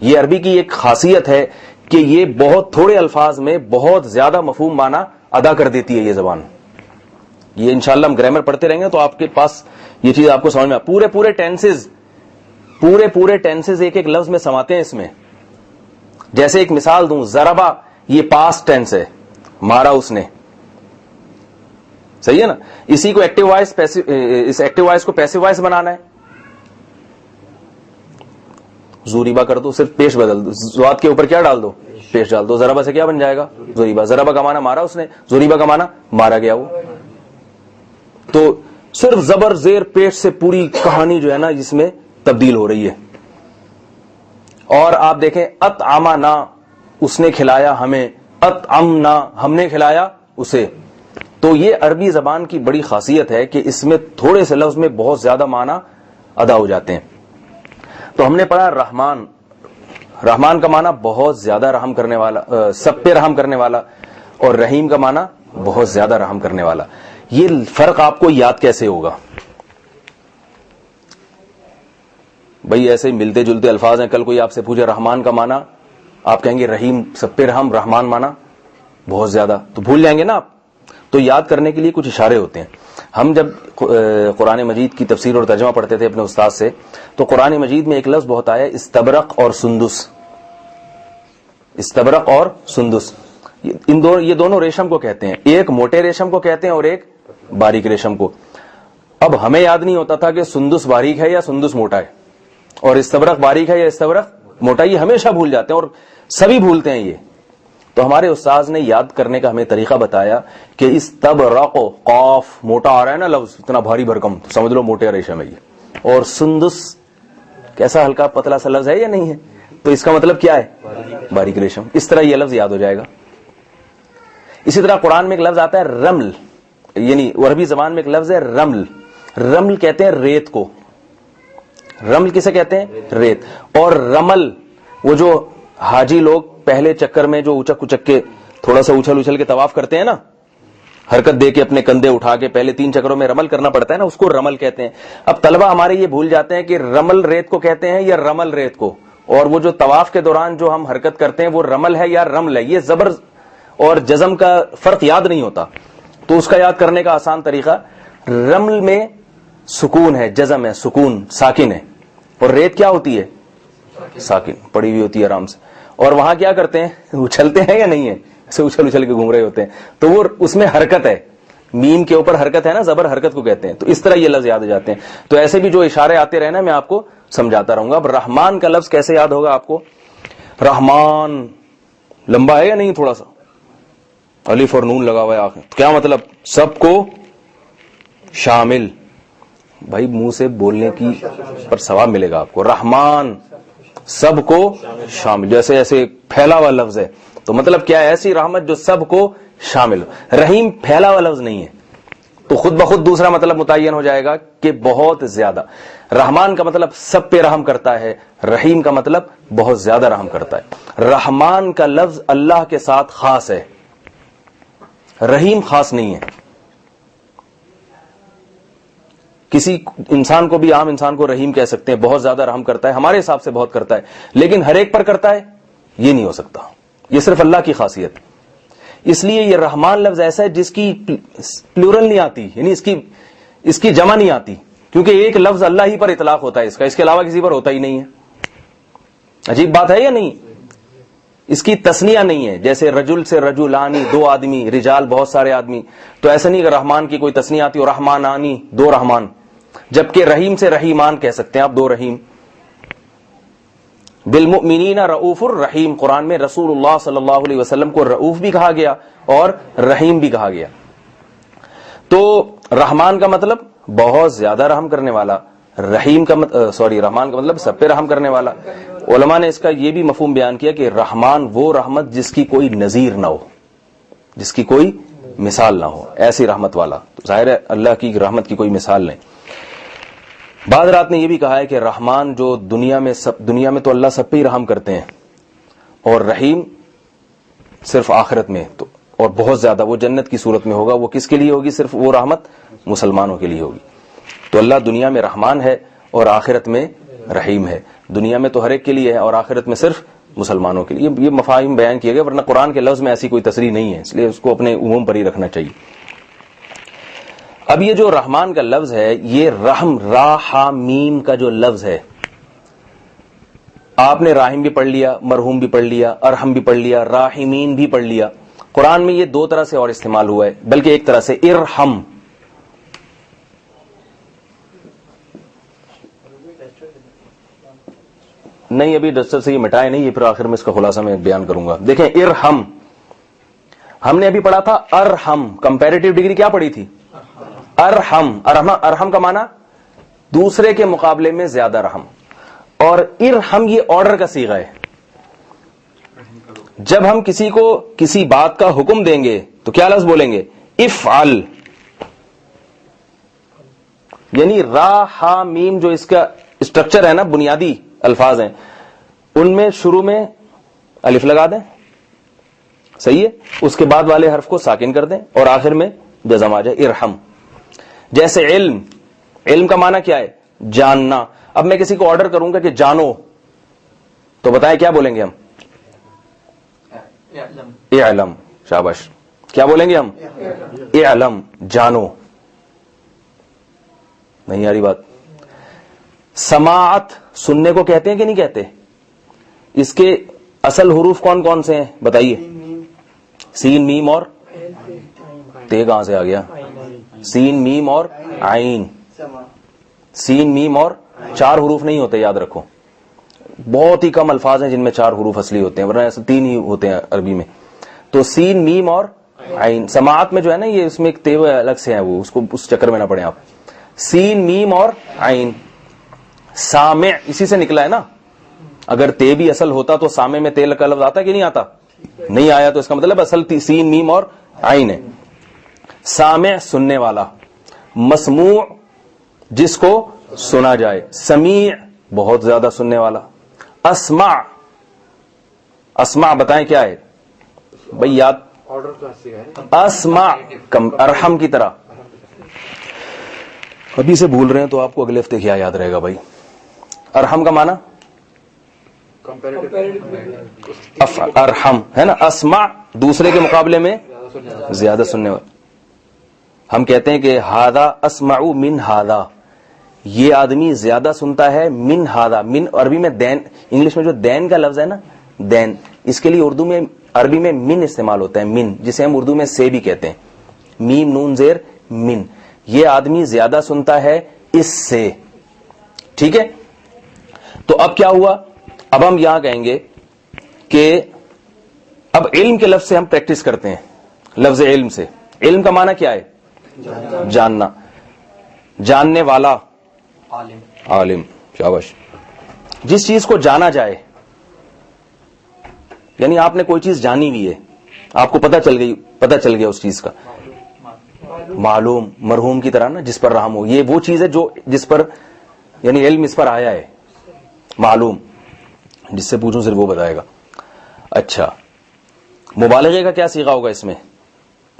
یہ عربی کی ایک خاصیت ہے کہ یہ بہت تھوڑے الفاظ میں بہت زیادہ مفہوم معنی ادا کر دیتی ہے یہ زبان. یہ انشاءاللہ ہم گرامر پڑھتے رہیں گے تو آپ کے پاس یہ چیز آپ کو سمجھ میں پورے ٹینسز ایک لفظ میں سماتے ہیں اس میں. جیسے ایک مثال دوں، ضربا یہ پاسٹ ٹینس ہے، مارا اس نے، صحیح ہے نا. اسی کو ایکٹیو وائس اس ایکٹیو وائس کو پیسو وائس بنانا ہے. زوریبا کر دو، صرف پیش بدل دو، زوات کے اوپر کیا ڈال دو؟ پیش ڈال دو. ضربا سے کیا بن جائے گا؟ زوریبا. ضربا کا معنی مارا اس نے، زوریبا کا معنی مارا گیا وہ. تو صرف زبر زیر پیش سے پوری کہانی جو ہے نا اس میں تبدیل ہو رہی ہے. اور آپ دیکھیں اطعمنا، اس نے کھلایا ہمیں، اطعمنا ہم نے کھلایا اسے. تو یہ عربی زبان کی بڑی خاصیت ہے کہ اس میں تھوڑے سے لفظ میں بہت زیادہ معنی ادا ہو جاتے ہیں. تو ہم نے پڑھا رحمان. رحمان کا معنی بہت زیادہ رحم کرنے والا، سب پہ رحم کرنے والا، اور رحیم کا معنی بہت زیادہ رحم کرنے والا. یہ فرق آپ کو یاد کیسے ہوگا؟ بھئی ایسے ہی ملتے جلتے الفاظ ہیں. کل کوئی آپ سے پوچھے رحمان کا معنی، آپ کہیں گے رحیم سب پہ رحم، رحمان معنی بہت زیادہ، تو بھول جائیں گے نا آپ. تو یاد کرنے کے لیے کچھ اشارے ہوتے ہیں. ہم جب قرآن مجید کی تفسیر اور ترجمہ پڑھتے تھے اپنے استاد سے، تو قرآن مجید میں ایک لفظ بہت آیا استبرق اور سندس. استبرق اور سندس یہ دونوں ریشم کو کہتے ہیں. ایک موٹے ریشم کو کہتے ہیں اور ایک باریک ریشم کو. اب ہمیں یاد نہیں ہوتا تھا کہ سندس باریک ہے یا سندس موٹا ہے، اور استبرق باریک ہے یا استبرق موٹا. یہ ہمیشہ بھول جاتے ہیں اور سبھی بھولتے ہیں یہ. تو ہمارے استاذ نے یاد کرنے کا ہمیں طریقہ بتایا کہ استبرق، قاف موٹا آ رہا ہے نا لفظ، اتنا بھاری بھرکم، تو سمجھ لو موٹے ریشم ہے یہ. اور سندس کیسا ہلکا پتلا سا لفظ ہے یا نہیں ہے، تو اس کا مطلب کیا ہے؟ باریک ریشم. اس طرح یہ لفظ یاد ہو جائے گا. اسی طرح قرآن میں ایک لفظ آتا ہے رمل، یعنی عربی زبان میں ایک لفظ ہے رمل. رمل کہتے ہیں ریت کو. رمل کسے کہتے ہیں؟ ریت. اور رمل وہ جو حاجی لوگ پہلے چکر میں جو اچک اچک کے تھوڑا سا اچھل کے طواف کرتے ہیں نا، حرکت دے کے اپنے کندھے اٹھا کے پہلے 3 چکروں میں رمل کرنا پڑتا ہے نا، اس کو رمل کہتے ہیں. اب طلبہ ہمارے یہ بھول جاتے ہیں کہ رمل ریت کو کہتے ہیں یا رمل ریت کو، اور وہ جو طواف کے دوران جو ہم حرکت کرتے ہیں وہ رمل ہے یا رمل ہے. یہ زبر اور جزم کا فرق یاد نہیں ہوتا. تو اس کا یاد کرنے کا آسان طریقہ، رمل میں سکون ہے، جزم ہے، سکون ساکن ہے، اور ریت کیا ہوتی ہے؟ ساکن، پڑی ہوئی ہوتی ہے آرام سے. اور وہاں کیا کرتے ہیں؟ اچھلتے ہیں یا نہیں ہے؟ ایسے اچھل کے گھوم رہے ہوتے ہیں. تو وہ اس میں حرکت ہے، میم کے اوپر حرکت ہے نا، زبر حرکت کو کہتے ہیں. تو اس طرح یہ لفظ یاد ہو جاتے ہیں. تو ایسے بھی جو اشارے آتے رہے نا میں آپ کو سمجھاتا رہوں گا. اب رحمان کا لفظ کیسے یاد ہوگا آپ کو؟ رحمان لمبا ہے یا نہیں؟ تھوڑا سا الف اور نون لگا ہوا ہے آخر. کیا مطلب؟ سب کو شامل. بھائی منہ سے بولنے کی پر ثواب ملے گا آپ کو. رحمان سب کو شامل، جیسے ایسے پھیلا ہوا لفظ ہے. تو مطلب کیا ہے؟ ایسی رحمت جو سب کو شامل. رحیم پھیلا ہوا لفظ نہیں ہے، تو خود بخود دوسرا مطلب متعین ہو جائے گا کہ بہت زیادہ. رحمان کا مطلب سب پہ رحم کرتا ہے، رحیم کا مطلب بہت زیادہ رحم کرتا ہے. رحمان کا لفظ اللہ کے ساتھ خاص ہے، رحیم خاص نہیں ہے. کسی انسان کو بھی، عام انسان کو رحیم کہہ سکتے ہیں، بہت زیادہ رحم کرتا ہے، ہمارے حساب سے بہت کرتا ہے، لیکن ہر ایک پر کرتا ہے یہ نہیں ہو سکتا. یہ صرف اللہ کی خاصیت. اس لیے یہ رحمان لفظ ایسا ہے جس کی پلورل نہیں آتی، یعنی اس کی جمع نہیں آتی، کیونکہ ایک لفظ اللہ ہی پر اطلاق ہوتا ہے اس کا، اس کے علاوہ کسی پر ہوتا ہی نہیں ہے. عجیب بات ہے یا نہیں؟ اس کی تسنیہ نہیں ہے. جیسے رجل سے رجلانی، 2 آدمی، رجال بہت سارے آدمی. تو ایسا نہیں کہ رحمان کی کوئی تسنیہ آتی اور رحمانانی 2 رحمان، جبکہ رحیم سے رحیمان کہہ سکتے ہیں آپ، 2 رحیم. بالمؤمنین رؤوف الرحیم. قرآن میں رسول اللہ صلی اللہ علیہ وسلم کو رؤوف بھی کہا گیا اور رحیم بھی کہا گیا. تو رحمان کا مطلب بہت زیادہ رحم کرنے والا, رحیم کا رحمان کا مطلب سب پہ رحم کرنے والا. علماء نے اس کا یہ بھی مفہوم بیان کیا کہ رحمان وہ رحمت جس کی کوئی نظیر نہ ہو, جس کی کوئی مثال نہ ہو, ایسی رحمت والا. تو ظاہر ہے اللہ کی رحمت کی کوئی مثال نہیں. بعض رات نے یہ بھی کہا ہے کہ رحمان جو دنیا میں تو اللہ سب پہ ہی رحم کرتے ہیں, اور رحیم صرف آخرت میں, تو اور بہت زیادہ وہ جنت کی صورت میں ہوگا. وہ کس کے لیے ہوگی؟ صرف وہ رحمت مسلمانوں کے لیے ہوگی. تو اللہ دنیا میں رحمان ہے اور آخرت میں رحیم ہے. دنیا میں تو ہر ایک کے لیے ہے اور آخرت میں صرف مسلمانوں کے لیے. یہ مفاہیم بیان کیے گئے, ورنہ قرآن کے لفظ میں ایسی کوئی تصریح نہیں ہے, اس لیے اس کو اپنے عموم پر ہی رکھنا چاہیے. اب یہ جو رحمان کا لفظ ہے, یہ رحم را ہا میم کا جو لفظ ہے, آپ نے راحم بھی پڑھ لیا, مرحوم بھی پڑھ لیا, ارحم بھی پڑھ لیا, راحمین بھی پڑھ لیا. قرآن میں یہ دو طرح سے اور استعمال ہوا ہے, بلکہ ایک طرح سے ارحم. نہیں, ابھی ڈسٹر سے یہ مٹائے نہیں, یہ پھر آخر میں اس کا خلاصہ میں بیان کروں گا. دیکھیں ارحم, ہم نے ابھی پڑھا تھا ارحم, کمپیریٹیو ڈگری کیا پڑھی تھی؟ ارحم. ارحم کا معنی دوسرے کے مقابلے میں زیادہ رحم, اور ارحم یہ آرڈر کا صیغہ ہے. جب ہم کسی کو کسی بات کا حکم دیں گے تو کیا لفظ بولیں گے؟ افعل. یعنی را ہا میم جو اس کا اسٹرکچر ہے نا, بنیادی الفاظ ہیں, ان میں شروع میں الف لگا دیں, صحیح ہے, اس کے بعد والے حرف کو ساکن کر دیں اور آخر میں جزم آ جائے, ارحم. جیسے علم, علم کا معنی کیا ہے؟ جاننا. اب میں کسی کو آرڈر کروں گا کہ جانو, تو بتائیں کیا بولیں گے ہم؟ اعلم. شاباش. کیا بولیں گے ہم؟ اعلم, جانو. نہیں آ رہی بات؟ سماعت سننے کو کہتے ہیں کہ نہیں کہتے؟ اس کے اصل حروف کون کون سے ہیں بتائیے؟ سین میم اور تے. کہاں سے آ گیا؟ سین میم اور عین. سین میم اور چار حروف نہیں ہوتے, یاد رکھو. بہت ہی کم الفاظ ہیں جن میں چار حروف اصلی ہوتے ہیں, ورنہ ایسے تین ہی ہوتے ہیں عربی میں. تو سین میم اور عین. سماعت میں جو ہے نا, یہ اس میں ایک تے الگ سے ہیں, وہ اس کو اس چکر میں نہ پڑیں آپ. سین میم اور عین. سامع اسی سے نکلا ہے نا. اگر تے بھی اصل ہوتا تو سامع میں تے کا لفظ آتا کہ نہیں آتا؟ نہیں آیا, تو اس کا مطلب اصل سین میم اور عین ہے. سامع سننے والا, مسموع جس کو سنا جائے, سمیع بہت زیادہ سننے والا. اسمع, اسمع بتائیں کیا ہے بھائی؟ یاد, اسمع ارحم کی طرح. ابھی سے بھول رہے ہیں تو آپ کو اگلے ہفتے کیا یاد رہے گا بھائی؟ ارحم کا معنی ارحم ہے نا. اسمع دوسرے کے مقابلے میں زیادہ سننے والا. ہم کہتے ہیں کہ ہاذا اسمع من ہاذا, یہ آدمی زیادہ سنتا ہے من ہاذا. من عربی میں دین, انگلش میں جو دین کا لفظ ہے نا, دین, اس کے لیے اردو میں عربی میں من استعمال ہوتا ہے, من, جسے ہم اردو میں سے بھی کہتے ہیں. میم نون زیر من. یہ آدمی زیادہ سنتا ہے اس سے. ٹھیک ہے, تو اب کیا ہوا؟ اب ہم یہاں کہیں گے کہ اب علم کے لفظ سے ہم پریکٹس کرتے ہیں. لفظ علم سے, علم کا معنی کیا ہے؟ جاننا. جاننے والا, عالم. شاباش. جس چیز کو جانا جائے, یعنی آپ نے کوئی چیز جانی ہوئی ہے, آپ کو پتہ چل گیا اس چیز کا. معلوم, مرحوم کی طرح نا, جس پر رحم ہو. یہ وہ چیز ہے جو جس پر یعنی علم اس پر آیا ہے. معلوم, جس سے پوچھوں صرف وہ بتائے گا. اچھا, مبالغے کا کیا صیغہ ہوگا اس میں؟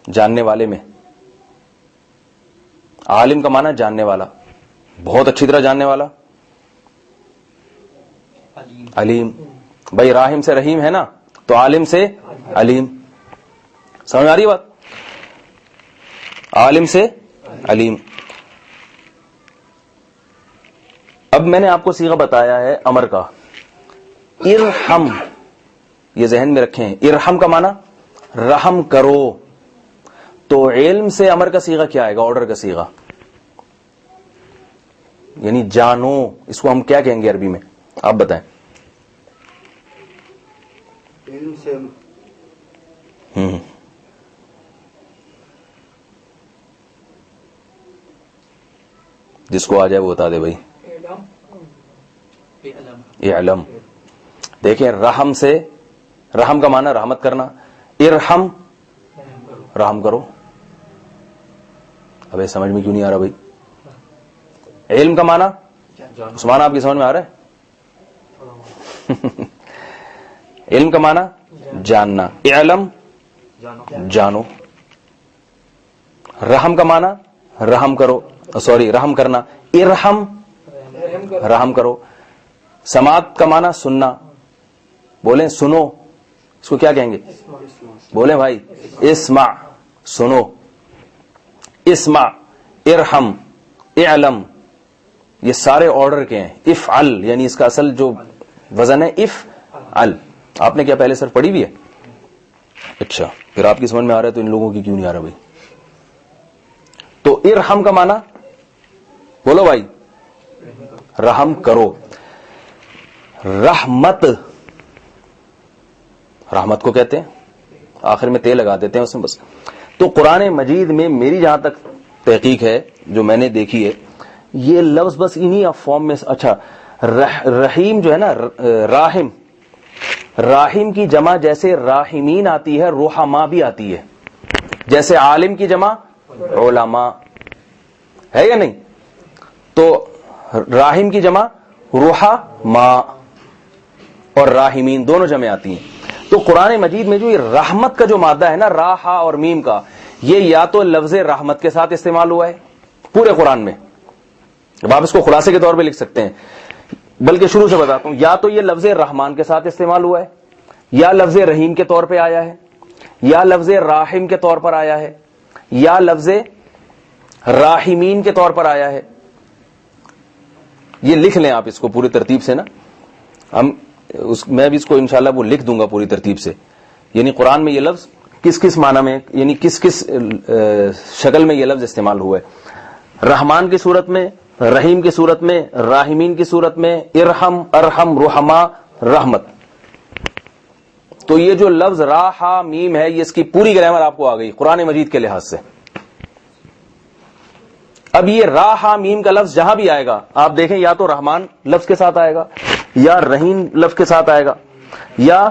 جاننے والے میں. عالم کا معنی جاننے والا, بہت اچھی طرح جاننے والا. علیم. بھائی راحم سے رحیم ہے نا, تو عالم سے علیم. سمجھ آ رہی بات؟ عالم سے علیم. اب میں نے آپ کو صیغہ بتایا ہے امر کا, ارحم. یہ ذہن میں رکھیں, ارحم کا معنی رحم کرو. تو علم سے امر کا صیغہ کیا آئے گا؟ آرڈر کا صیغہ, یعنی جانو. اس کو ہم کیا کہیں گے عربی میں؟ آپ بتائیں. علم سے جس کو آ جائے وہ بتا دے بھائی. اعلم. دیکھیں رحم سے، رحم کا معنی رحمت کرنا، ارحم رحم کرو. ابھی سمجھ میں کیوں نہیں آ رہا بھائی؟ علم کا معنی عثمان آپ کی سمجھ میں آ رہا ہے؟ علم کا معنی جاننا، اعلم جانو. رحم کا معنی رحم کرو، سوری رحم کرنا، ارحم رحم کرو. سماعت کا معنی سننا، بولیں سنو، اس کو کیا کہیں گے؟ بولیں بھائی اسمع، سنو. اسمع، ارحم، اعلم، یہ سارے آرڈر کے ہیں. افعل یعنی اس کا اصل جو وزن ہے افعل. آپ نے کیا پہلے صرف پڑھی بھی ہے؟ اچھا، پھر آپ کی سمجھ میں آ رہا ہے تو ان لوگوں کی کیوں نہیں آ رہا بھائی؟ تو ارحم کا معنی بولو بھائی رحم کرو. رحمت، رحمت کو کہتے ہیں، آخر میں تے لگا دیتے ہیں اس میں بس. تو قرآن مجید میں میری جہاں تک تحقیق ہے، جو میں نے دیکھی ہے، یہ لفظ بس انہی فارم میں. اچھا، رحیم جو ہے نا، راحم، راحم کی جمع جیسے راحمین آتی ہے، رحماء بھی آتی ہے. جیسے عالم کی جمع علماء ہے یا نہیں؟ تو راحم کی جمع رحماء اور راحمین دونوں جمع آتی ہیں. تو قرآن مجید میں جو یہ رحمت کا جو مادہ ہے نا، راحا اور میم کا، یہ یا تو لفظ رحمت کے ساتھ استعمال ہوا ہے پورے قرآن میں. اب آپ اس کو خلاصے کے طور پہ لکھ سکتے ہیں، بلکہ شروع سے بتاتا ہوں. یا تو یہ لفظ رحمان کے ساتھ استعمال ہوا ہے، یا لفظ رحیم کے طور پہ آیا ہے، یا لفظ راحم کے طور پر آیا ہے، یا لفظ راحمین کے طور پر آیا ہے. یہ لکھ لیں آپ اس کو پوری ترتیب سے نا. میں بھی اس کو انشاءاللہ وہ لکھ دوں گا پوری ترتیب سے. یعنی قرآن میں یہ لفظ کس کس معنی میں، یعنی کس کس شکل میں یہ لفظ استعمال ہوا ہے. رحمان کی صورت میں، رحیم کی صورت میں، راحمین کی صورت میں، ارحم، ارحم، رحماء، رحمت. تو یہ جو لفظ راحا میم ہے، یہ اس کی پوری گرامر آپ کو آ گئی قرآن مجید کے لحاظ سے. اب یہ راحا میم کا لفظ جہاں بھی آئے گا آپ دیکھیں، یا تو رحمان لفظ کے ساتھ آئے گا، یا رحیم لفظ کے ساتھ آئے گا، یا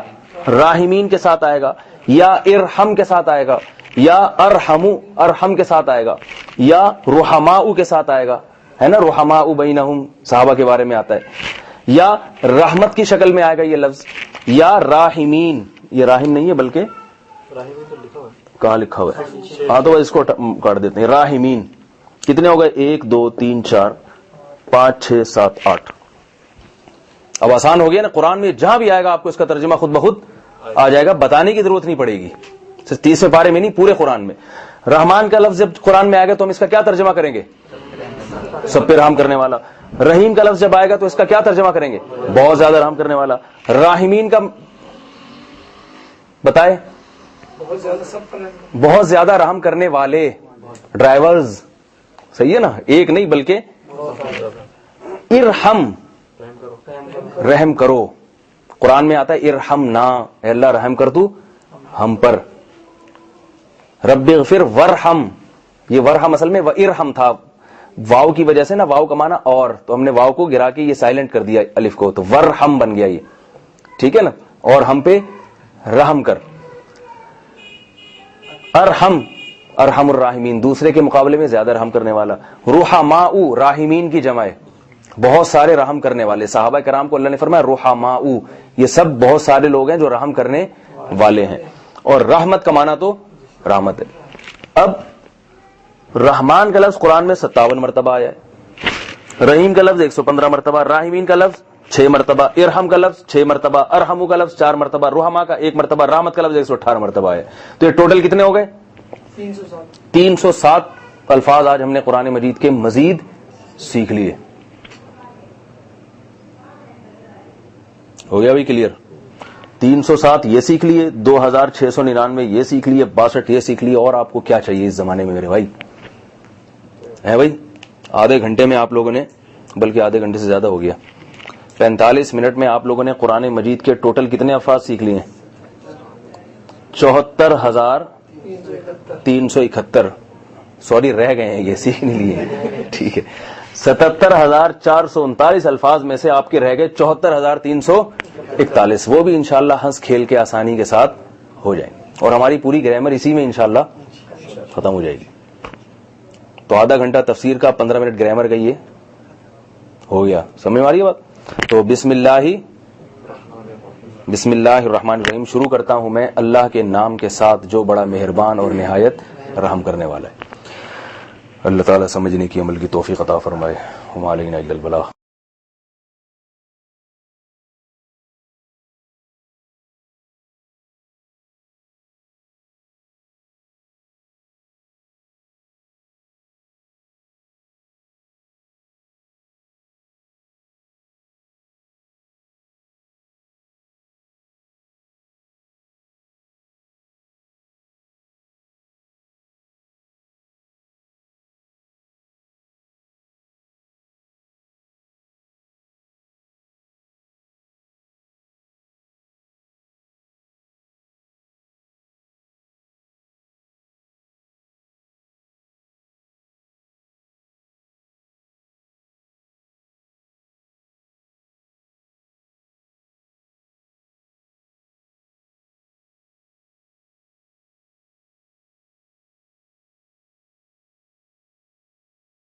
راحمین کے ساتھ آئے گا، یا ارحم کے ساتھ آئے گا، یا ارحمو ارحم کے ساتھ آئے گا، یا رحماء کے ساتھ آئے گا، ہے نا، رحماء بینہم صحابہ کے بارے میں آتا ہے. یا رحمت کی شکل میں آئے گا یہ لفظ، یا راحمین. یہ راحم نہیں ہے بلکہ کہاں لکھا ہوا ہے؟ ہاں تو اس کو کاٹ دیتے ہیں. راحمین کتنے ہو گئے؟ 1 2 3 4 5 6 7 8. اب آسان ہو گیا نا. قرآن میں جہاں بھی آئے گا آپ کو اس کا ترجمہ خود بخود آ جائے گا، بتانے کی ضرورت نہیں پڑے گی. صرف 30ویں پارے میں نہیں، پورے قرآن میں. رحمان کا لفظ جب قرآن میں آئے گا تو ہم اس کا کیا ترجمہ کریں گے؟ سب پہ رحم کرنے والا. رحیم کا لفظ جب آئے گا تو اس کا کیا ترجمہ کریں گے؟ بہت زیادہ رحم کرنے والا. راحمین کا بتائے؟ بہت زیادہ رحم کرنے والے. ڈرائیورز، صحیح ہے نا، ایک نہیں بلکہ. ارحم رحم کرو. قرآن میں آتا ہے ارحمنا، اے اللہ رحم کر تو ہم پر. رب اغفر ورحم، یہ ورحم اصل میں ارحم تھا، واو کی وجہ سے نا، واو کا معنی اور، تو ہم نے واو کو گرا کے یہ سائلنٹ کر دیا الف کو، تو ورحم بن گیا یہ. ٹھیک ہے نا، اور ہم پہ رحم کر. ارحم، ارحم الراحمین، دوسرے کے مقابلے میں زیادہ رحم کرنے والا. رحماء، راحمین کی جمع ہے، بہت سارے رحم کرنے والے. صحابہ کرام کو اللہ نے فرمایا رحماء، یہ سب بہت سارے لوگ ہیں جو رحم کرنے والے ہیں. اور رحمت کا معنی تو رحمت ہے. اب رحمان کا لفظ قرآن میں 57 مرتبہ آیا ہے، رحیم کا لفظ 115 مرتبہ، راحمین کا لفظ 6 مرتبہ، ارحم کا لفظ 6 مرتبہ، ارحمو کا لفظ 4 مرتبہ، رحماء کا 1 مرتبہ، رحمت کا لفظ 118 مرتبہ آیا. تو یہ ٹوٹل کتنے ہو گئے؟ 307 الفاظ آج ہم نے قرآن مجید کے مزید سیکھ لیے. ہو گیا بھائی کلیئر؟ 307 یہ سیکھ لیے، 2699 یہ سیکھ لیے، 62 یہ سیکھ لیے. اور آپ کو کیا چاہیے اس زمانے میں میرے بھائی؟ ہے بھائی، آدھے گھنٹے میں آپ لوگوں نے، بلکہ آدھے گھنٹے سے زیادہ ہو گیا، 45 منٹ میں آپ لوگوں نے قرآن مجید کے ٹوٹل کتنے الفاظ سیکھ لیے ہیں؟ 74,371 سوری رہ گئے ہیں یہ سیکھ نہیں لیے ٹھیک ہے 77,439 الفاظ میں سے آپ کے رہ گئے 74,341 وہ بھی انشاءاللہ ہنس کھیل کے آسانی کے ساتھ ہو جائیں گے اور ہماری پوری گرامر اسی میں انشاءاللہ ختم ہو جائے گی. تو آدھا گھنٹہ تفسیر کا 15 منٹ گرامر کا یہ ہو گیا. سمجھ میں آ رہی ہے بات؟ تو بسم اللہ الرحمن الرحیم شروع کرتا ہوں میں اللہ کے نام کے ساتھ جو بڑا مہربان اور نہایت رحم کرنے والا ہے. اللہ تعالیٰ سمجھنے کی عمل کی توفیق عطا فرمائے. وما علینا الا البلاغ.